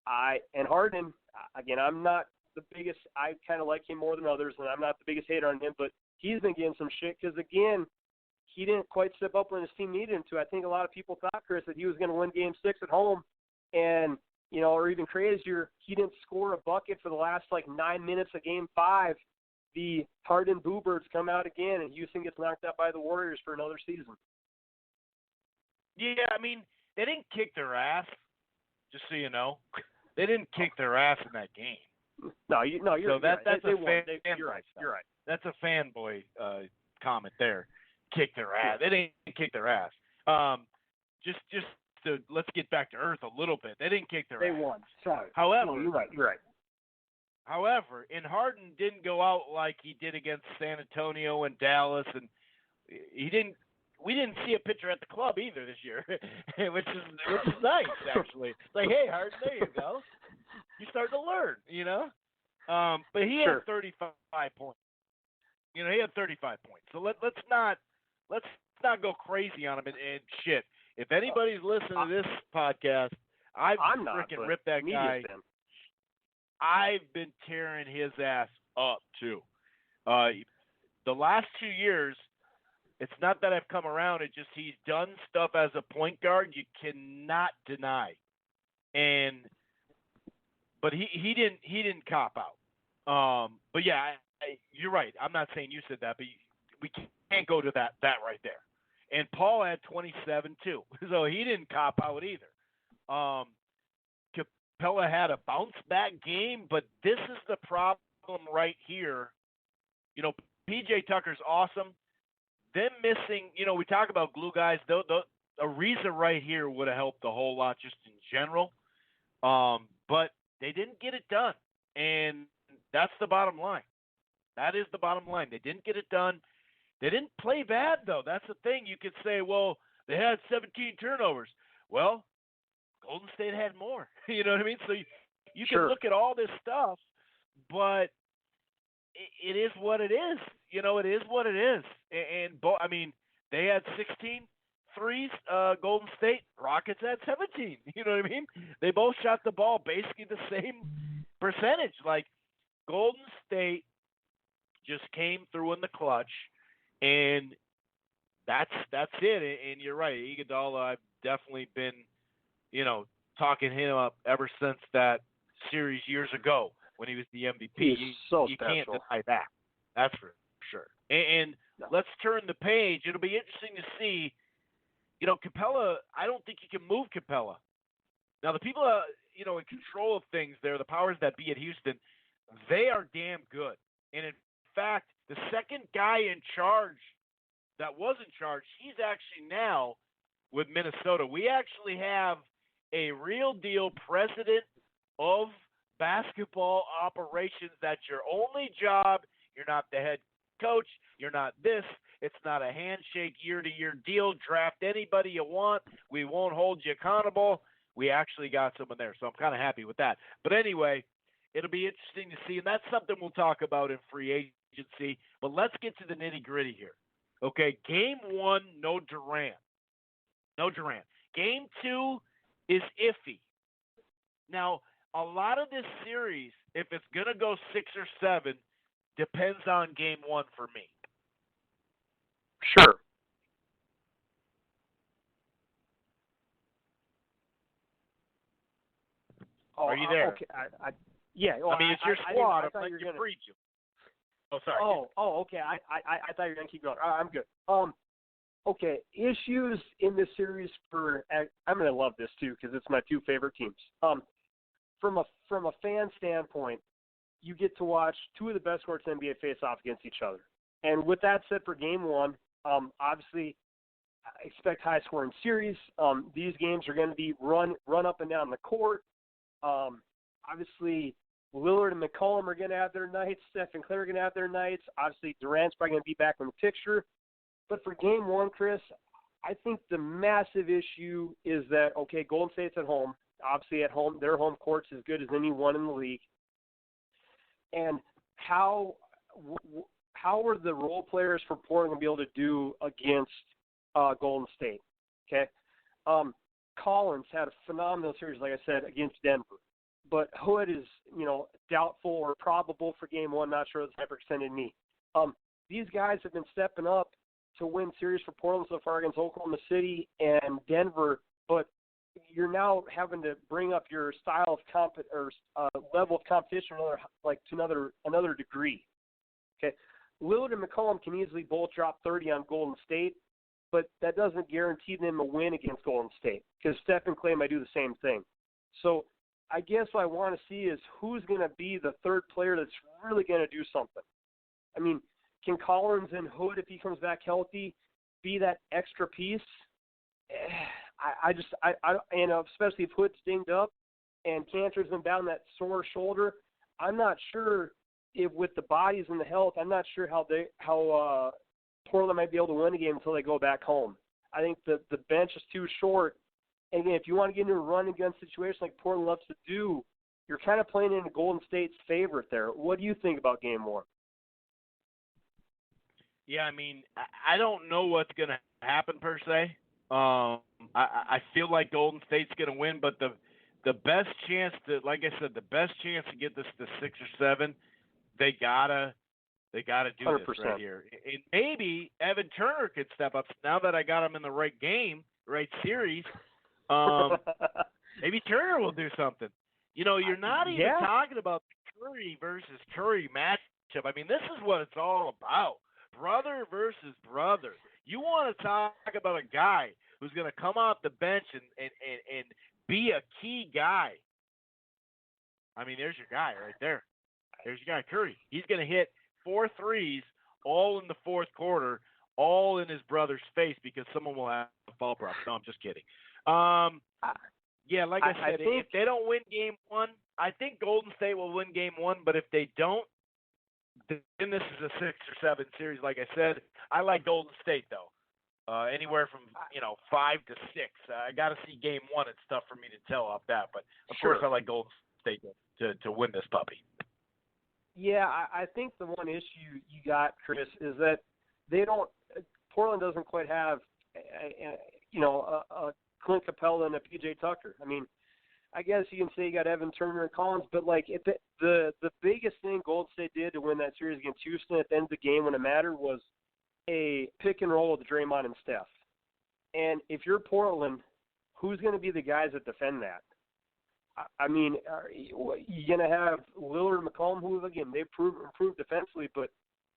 Harden, again, I'm not the biggest. I kind of like him more than others, and I'm not the biggest hater on him. But he's been getting some shit because, again, he didn't quite step up when his team needed him to. I think a lot of people thought, Chris, that he was going to win Game 6 at home. And, or even crazier, he didn't score a bucket for the last, 9 minutes of Game 5. the hardened Boo-Birds come out again, and Houston gets knocked out by the Warriors for another season. Yeah, I mean, they didn't kick their ass, just so you know. They didn't kick their ass in that game. You're so right. That's they a won. You're right. You're right. That's a fanboy comment there. Kick their ass. They didn't kick their ass. Just to let's get back to earth a little bit. They didn't kick their ass. They won. Sorry. However, you're right. You're right. However, Harden didn't go out like he did against San Antonio and Dallas, and we didn't see a pitcher at the club either this year, which is nice actually. It's like, hey, Harden, there you go. You're starting to learn, you know. But he had 35 points. You know, he had 35 points. So let's not go crazy on him and shit. If anybody's listening to this podcast, I've freaking ripped that guy. I've been tearing his ass up too. The last 2 years, it's not that I've come around. It's just he's done stuff as a point guard you cannot deny. But he didn't cop out. But yeah, you're right. I'm not saying you said that, but we can't go to that right there. And Paul had 27 too, so he didn't cop out either. Capella had a bounce back game, but this is the problem right here. You know, PJ Tucker's awesome. Them missing, you know, we talk about glue guys. Ariza right here would have helped a whole lot just in general. But they didn't get it done, and that's the bottom line. That is the bottom line. They didn't get it done. They didn't play bad, though. That's the thing. You could say, well, they had 17 turnovers. Well, Golden State had more. You know what I mean? So you can look at all this stuff, but it is what it is. You know, it is what it is. And I mean, they had 16 threes, Golden State. Rockets had 17. You know what I mean? They both shot the ball basically the same percentage. Like, Golden State just came through in the clutch, and that's it. And you're right, Iguodala, I've definitely been, you know, talking him up ever since that series years ago when he was the MVP. He's so you special. Can't deny that. That's for sure. And let's turn the page. It'll be interesting to see, you know, Capella, I don't think you can move Capella. Now, the people, you know, in control of things there, the powers that be at Houston, they are damn good. And in fact, the second guy in charge that was in charge, he's actually now with Minnesota. We actually have a real deal president of basketball operations. That's your only job. You're not the head coach. You're not this. It's not a handshake year-to-year deal. Draft anybody you want. We won't hold you accountable. We actually got someone there, so I'm kind of happy with that. But anyway, it'll be interesting to see, and that's something we'll talk about in free agency. But let's get to the nitty-gritty here. Okay, Game 1, no Durant. No Durant. Game 2 is iffy. Now, a lot of this series, if it's going to go 6 or 7, depends on Game 1 for me. Sure. Are you there? Okay. Yeah. Well, I mean, it's your squad. I'm letting you preach you. Oh, sorry. Okay. I thought you were going to keep going. I'm good. Okay, issues in this series I'm going to love this too because it's my two favorite teams. From a fan standpoint, you get to watch two of the best courts in the NBA face off against each other. And with that said, for Game 1, obviously, I expect high-scoring series. These games are going to be run up and down the court. Obviously, Lillard and McCollum are going to have their nights. Steph and Clay are going to have their nights. Obviously, Durant's probably going to be back in the picture. But for Game 1, Chris, I think the massive issue is that, okay, Golden State's at home. Obviously, at home, their home court's as good as any one in the league. And how are the role players for Portland going to be able to do against Golden State? Okay, Collins had a phenomenal series, like I said, against Denver. But Hood is, doubtful or probable for Game 1. Not sure it's hyperextended knee. These guys have been stepping up to win series for Portland so far against Oklahoma City and Denver, but you're now having to bring up your style of level of competition to another degree. Okay, Lillard and McCollum can easily both drop 30 on Golden State, but that doesn't guarantee them a win against Golden State because Steph and Clay might do the same thing. So I guess what I want to see is who's going to be the third player that's really going to do something. I mean, can Collins and Hood, if he comes back healthy, be that extra piece? And especially if Hood's dinged up and Cantor's been down that sore shoulder, I'm not sure if with the bodies and the health, I'm not sure how Portland might be able to win a game until they go back home. I think the bench is too short. And again, if you want to get into a run against situation like Portland loves to do, you're kind of playing into Golden State's favorite there. What do you think about Game 1? Yeah, I mean, I don't know what's going to happen per se. I feel like Golden State's going to win, but the best chance to, like I said, the best chance to get this to 6 or 7, they gotta do 100%. This right here. And maybe Evan Turner could step up. Now that I got him in the right game, right series, maybe Turner will do something. You know, you're not even talking about the Curry versus Curry matchup. I mean, this is what it's all about. Brother versus brother. You want to talk about a guy who's going to come off the bench and be a key guy. I mean, there's your guy right there. There's your guy, Curry. He's going to hit 4 threes all in the fourth quarter, all in his brother's face because someone will have a foul problem. No, I'm just kidding. Yeah, like I said, if they don't win Game 1, I think Golden State will win Game 1, but if they don't, then this is a 6 or 7 series, like I said. I like Golden State, though. Anywhere from, 5 to 6. I got to see Game 1. It's tough for me to tell off that. But, of course, I like Golden State to win this puppy. Yeah, I think the one issue you got, Chris, is that Portland doesn't quite have, a Clint Capella and a P.J. Tucker. I mean, I guess you can say you got Evan Turner and Collins, but the biggest thing Golden State did to win that series against Houston at the end of the game when it mattered was a pick and roll with Draymond and Steph. And if you're Portland, who's going to be the guys that defend that? I mean, are you going to have Lillard and McCollum, who, again, they've improved defensively, but,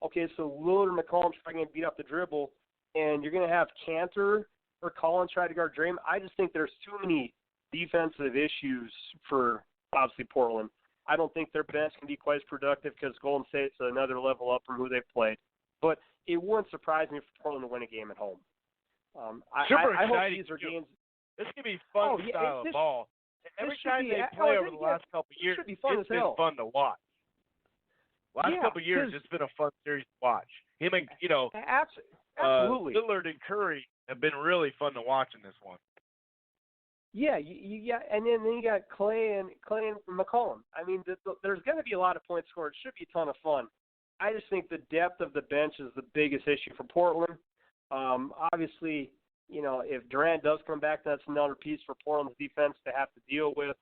okay, so Lillard and McCollum's probably going to beat up the dribble, and you're going to have Cantor or Collins try to guard Draymond. I just think there's too many defensive issues for, obviously, Portland. I don't think their bench can be quite as productive because Golden State's another level up from who they've played. But it wouldn't surprise me for Portland to win a game at home. I hope these are games. This could be fun style of ball. Every time they play over the last couple of years, it's been fun to watch. Last couple of years, it's been a fun series to watch. Him and, absolutely. Lillard and Curry have been really fun to watch in this one. Yeah, you got, and then you got Clay and McCollum. I mean, there's going to be a lot of points scored. It should be a ton of fun. I just think the depth of the bench is the biggest issue for Portland. Obviously, if Durant does come back, that's another piece for Portland's defense to have to deal with.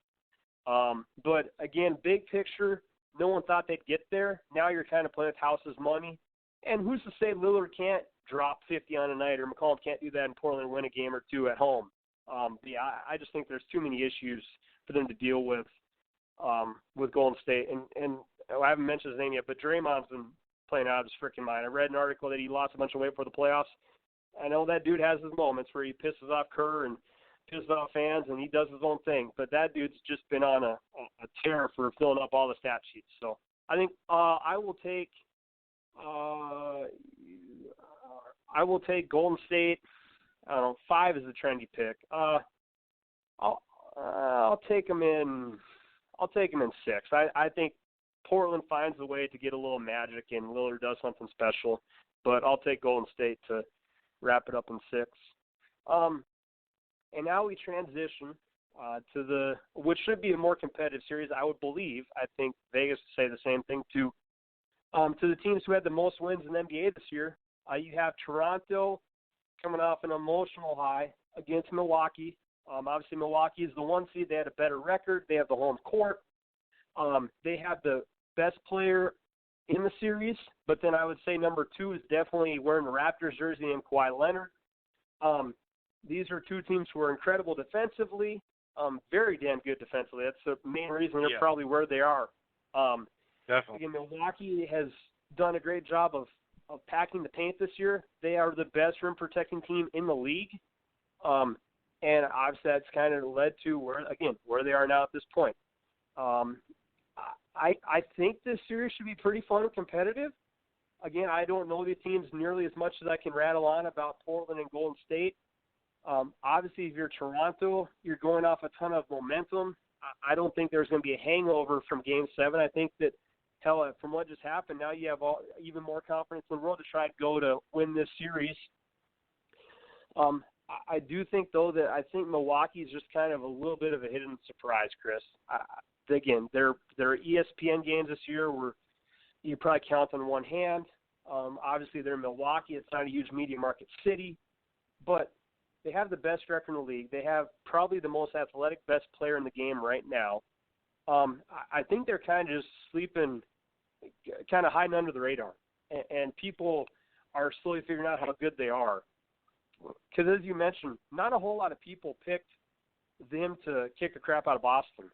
But, again, big picture, no one thought they'd get there. Now you're kind of playing with house's money. And who's to say Lillard can't drop 50 on a night or McCollum can't do that in Portland and win a game or two at home? I just think there's too many issues for them to deal with Golden State. And I haven't mentioned his name yet, but Draymond's been playing out of his freaking mind. I read an article that he lost a bunch of weight for the playoffs. I know that dude has his moments where he pisses off Kerr and pisses off fans, and he does his own thing. But that dude's just been on a tear for filling up all the stat sheets. So I think I will take Golden State. I don't know, 5 is a trendy pick. I'll take them in 6. I think Portland finds a way to get a little magic and Lillard does something special, but I'll take Golden State to wrap it up in 6. And now we transition to which should be a more competitive series, I would believe. I think Vegas would say the same thing to the teams who had the most wins in the NBA this year. You have Toronto coming off an emotional high against Milwaukee. Obviously, Milwaukee is the 1 seed. They had a better record. They have the home court. They have the best player in the series. But then I would say number 2 is definitely wearing the Raptors jersey named Kawhi Leonard. These are 2 teams who are incredible defensively, very damn good defensively. That's the main reason they're probably where they are. Definitely. Again, Milwaukee has done a great job of packing the paint this year. They are the best rim protecting team in the league. And obviously that's kind of led to where they are now at this point. I think this series should be pretty fun and competitive. Again, I don't know the teams nearly as much as I can rattle on about Portland and Golden State. Obviously, if you're Toronto, you're going off a ton of momentum. I don't think there's going to be a hangover from Game 7. I think that, hell, from what just happened, now you have even more confidence in the world to try to go to win this series. I do think, though, that I think Milwaukee is just kind of a little bit of a hidden surprise, Chris. Again, there are ESPN games this year where you probably count on one hand. Obviously, they're in Milwaukee. It's not a huge media market city. But they have the best record in the league. They have probably the most athletic best player in the game right now. I think they're kind of just sleeping, kind of hiding under the radar. And people are slowly figuring out how good they are. Because as you mentioned, not a whole lot of people picked them to kick the crap out of Boston.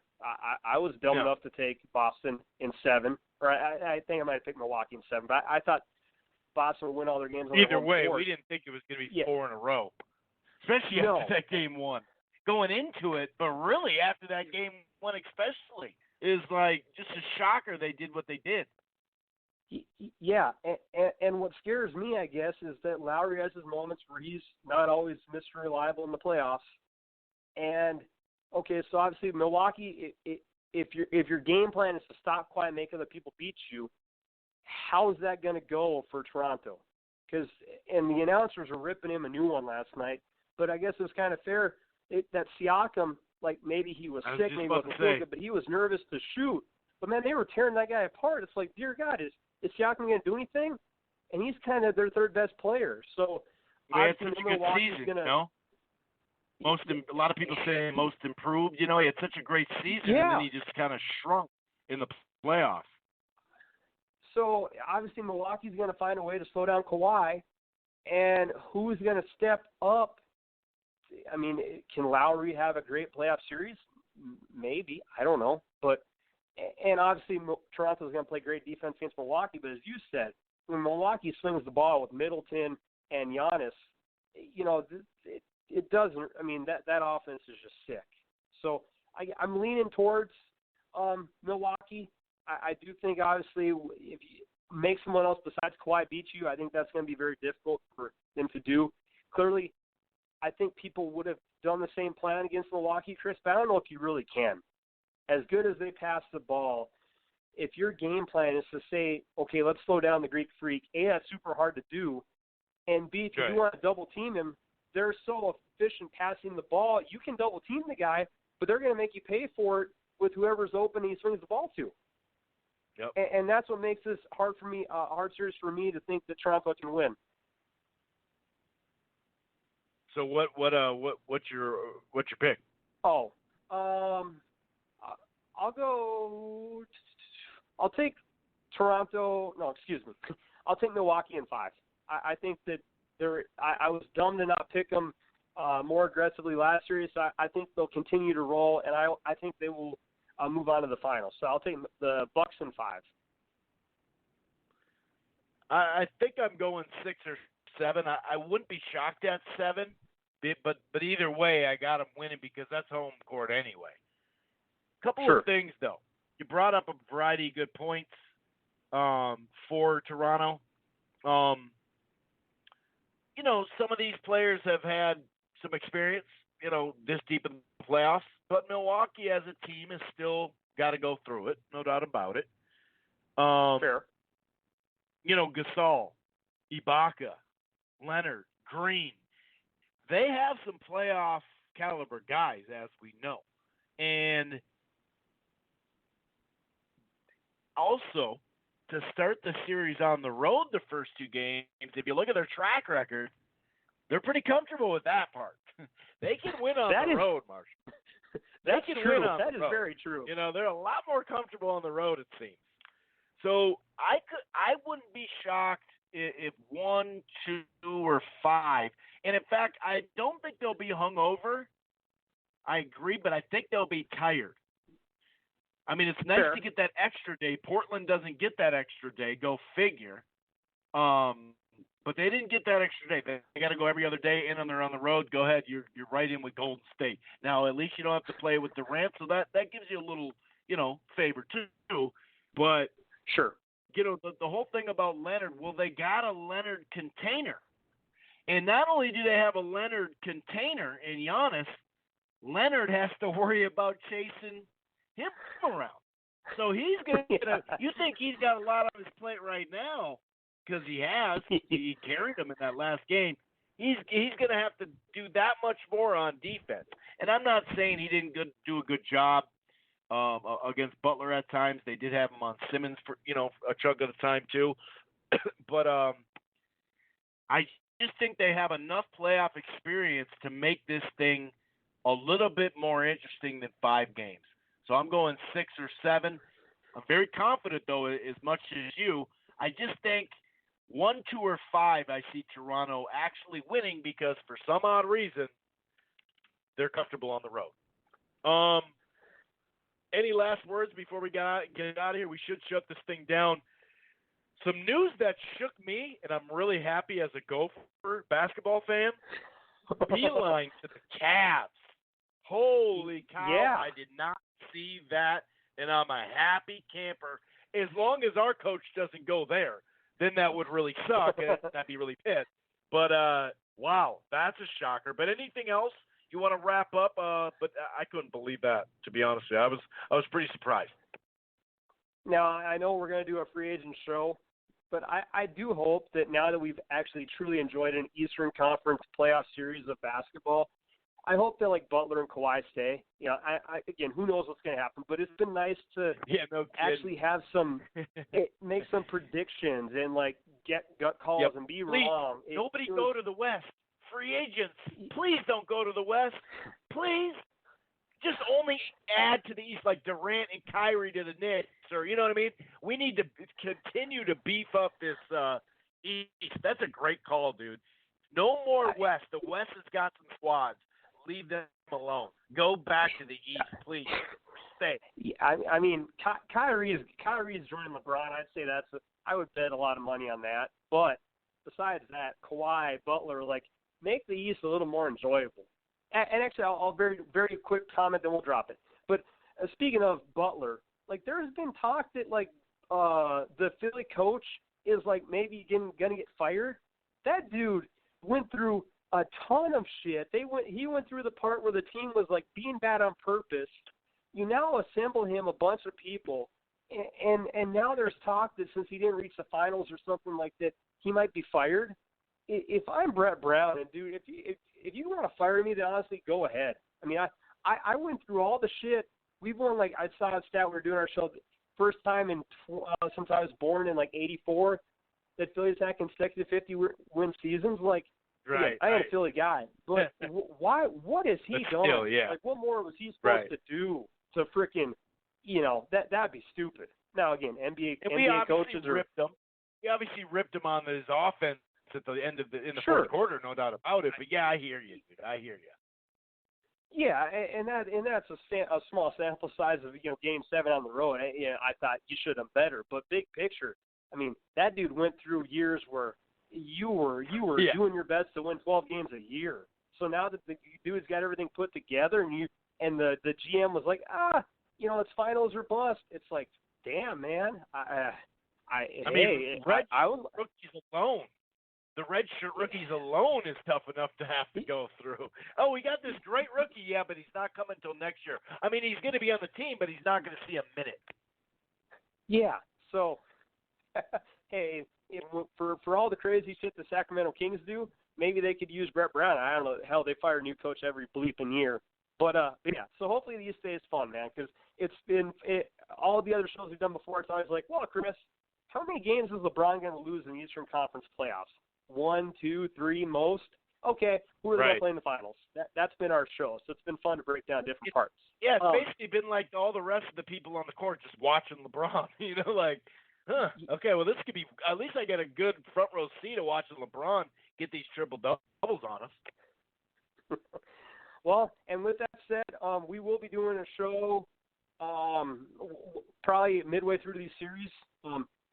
I was dumb enough to take Boston in 7. Or I think I might have picked Milwaukee in 7. But I thought Boston would win all their games. Either way, we didn't think it was going to be 4 in a row. Especially after that Game 1. Going into it, but really after that Game 1 especially, is like just a shocker they did what they did. Yeah, and what scares me, I guess, is that Lowry has his moments where he's not always Mr. Reliable in the playoffs. And, okay, so obviously Milwaukee, if your game plan is to stop Kawhi and make other people beat you, how is that going to go for Toronto? And the announcers were ripping him a new one last night, but I guess it was kind of fair that Siakam, like maybe he was sick, maybe he wasn't feeling good, but he was nervous to shoot. But, man, they were tearing that guy apart. It's like, dear God, is Siakam going to do anything? And he's kind of their third best player. So I think such a good season, a lot of people say most improved. He had such a great season, and then he just kind of shrunk in the playoffs. So obviously Milwaukee's going to find a way to slow down Kawhi, and who's going to step up? I mean, can Lowry have a great playoff series? Maybe. I don't know. And obviously Toronto's going to play great defense against Milwaukee, but as you said, when Milwaukee swings the ball with Middleton and Giannis, it doesn't. I mean, that offense is just sick. So I'm leaning towards Milwaukee. I do think, obviously, if you make someone else besides Kawhi beat you, I think that's going to be very difficult for them to do. Clearly, I think people would have done the same plan against Milwaukee, Chris, but I don't know if you really can. As good as they pass the ball, if your game plan is to say, okay, let's slow down the Greek Freak, A, that's super hard to do, and B, if you want to double team him, they're so efficient passing the ball, you can double team the guy, but they're going to make you pay for it with whoever's open he swings the ball to. Yep. And that's what makes this hard series for me to think that Toronto can win. So what's your pick? I'll take Toronto. No, excuse me. I'll take Milwaukee in 5. I think that I was dumb to not pick them more aggressively last series. So I think they'll continue to roll, and I think they will move on to the finals. So I'll take the Bucks in 5. I think I'm going 6 or 7. I wouldn't be shocked at 7, but either way, I got them winning because that's home court anyway. Couple of things, though. You brought up a variety of good points for Toronto. Some of these players have had some experience, this deep in the playoffs. But Milwaukee as a team has still got to go through it, no doubt about it. Fair. Gasol, Ibaka, Leonard, Green. They have some playoff caliber guys, as we know. And also, to start the series on the road the first 2 games, if you look at their track record, they're pretty comfortable with that part. They can win on the road, Marshall. That's true. That is very true. They're a lot more comfortable on the road, it seems. So I wouldn't be shocked if 1, 2, or 5. And in fact, I don't think they'll be hungover. I agree, but I think they'll be tired. I mean, it's nice Fair. to get that extra day. Portland doesn't get that extra day. Go figure. But they didn't get that extra day. They got to go every other day, and they're on the road. Go ahead, you're right in with Golden State. Now, at least you don't have to play with Durant, so that gives you a little, favor too. But Sure. the whole thing about Leonard, well, they got a Leonard container, and not only do they have a Leonard container in Giannis, Leonard has to worry about chasing him around. So he's gonna. You think he's got a lot on his plate right now? Because he has. He carried him in that last game. He's going to have to do that much more on defense. And I'm not saying he didn't do a good job against Butler at times. They did have him on Simmons for a chunk of the time too. But I just think they have enough playoff experience to make this thing a little bit more interesting than 5 games. So I'm going 6 or 7. I'm very confident though, as much as you. I just think 1, 2, or 5, I see Toronto actually winning because for some odd reason, they're comfortable on the road. Any last words before we get out of here? We should shut this thing down. Some news that shook me, and I'm really happy as a Gopher basketball fan. Beeline to the Cavs. Holy cow. Yeah. I did not see that, and I'm a happy camper. As long as our coach doesn't go there, then that would really suck, and I'd be really pissed. But, wow, that's a shocker. But anything else you want to wrap up? But I couldn't believe that, to be honest with you. I was pretty surprised. Now, I know we're going to do a free agent show, but I do hope that now that we've actually truly enjoyed an Eastern Conference playoff series of basketball, I hope that, Butler and Kawhi stay. Again, who knows what's going to happen, but it's been nice to actually have make some predictions and, get gut calls and be wrong. Nobody go to the West. Free agents, please don't go to the West. Please. Just only add to the East, like Durant and Kyrie to the Knicks, or you know what I mean? We need to continue to beef up this East. That's a great call, dude. No more West. The West has got some squads. Leave them alone. Go back to the East, please. Stay. I mean, Kyrie's joining LeBron. I'd say I would bet a lot of money on that. But besides that, Kawhi, Butler, make the East a little more enjoyable. And actually, I'll very, very quick comment, then we'll drop it. But speaking of Butler, there's been talk that the Philly coach is maybe going to get fired. That dude went through a ton of shit. He went through the part where the team was being bad on purpose. You now assemble him a bunch of people, and now there's talk that since he didn't reach the finals or something like that, he might be fired. If I'm Brett Brown, and dude, if you want to fire me, then honestly, go ahead. I mean, I went through all the shit. We've won I saw a stat we were doing our show first time in since I was born in '84 that Phillies had consecutive 50-win seasons. Right, I ain't a Philly guy, but why? What is he doing? Still, yeah. What more was he supposed to do to frickin', that'd be stupid. Now again, NBA coaches ripped him. We obviously ripped him on his offense at the end of in the fourth quarter, no doubt about it. But yeah, I hear you, dude. I hear you. Yeah, and that's a small sample size of Game 7 on the road. I thought you should have done better, but big picture, I mean, that dude went through years where you were doing your best to win 12 games a year. So now that the dude's got everything put together, and the GM was like, it's finals or bust. It's damn, man. Rookies alone. The redshirt rookies alone is tough enough to have to go through. Oh, we got this great rookie, but he's not coming until next year. I mean, he's going to be on the team, but he's not going to see a minute. Yeah. So, hey, for all the crazy shit the Sacramento Kings do, maybe they could use Brett Brown. I don't know. Hell, they fire a new coach every bleeping year. But yeah. So hopefully the East stays fun, man, because it's been all the other shows we've done before. It's always well, Chris, how many games is LeBron going to lose in the Eastern Conference playoffs? 1, 2, 3 most. Okay, who are they going to play in the finals? That's been our show, so it's been fun to break down different parts. Yeah, it's basically been like all the rest of the people on the court just watching LeBron. Okay, well, this could be – at least I get a good front row seat of watching LeBron get these triple-doubles on us. Well, and with that said, we will be doing a show Probably midway through these series.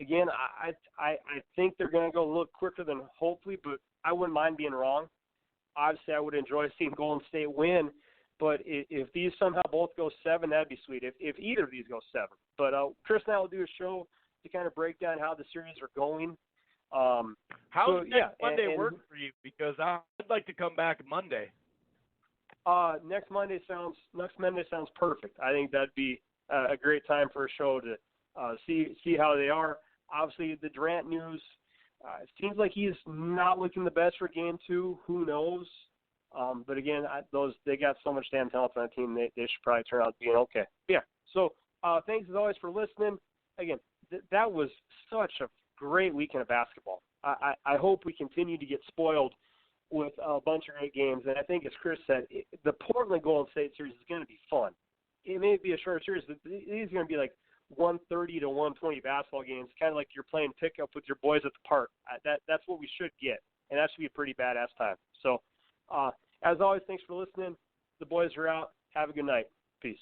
Again, I think they're going to go a little quicker than hopefully, but I wouldn't mind being wrong. Obviously, I would enjoy seeing Golden State win, but if these somehow both go 7, that'd be sweet. If either of these go 7. But Chris and I will do a show to kind of break down how the series are going. How's next Monday work for you? Because I'd like to come back Monday. Next Monday sounds perfect. I think that'd be a great time for a show to see how they are. Obviously, the Durant news. It seems like he's not looking the best for Game 2. Who knows? But again, they got so much damn talent on the team. They should probably turn out being okay. Yeah. So thanks as always for listening. Again, that was such a great weekend of basketball. I hope we continue to get spoiled with a bunch of great games. And I think, as Chris said, the Portland Golden State series is going to be fun. It may be a shorter series, but these are going to be like 130 to 120 basketball games, kind of like you're playing pickup with your boys at the park. That's what we should get, and that should be a pretty badass time. So, as always, thanks for listening. The boys are out. Have a good night. Peace.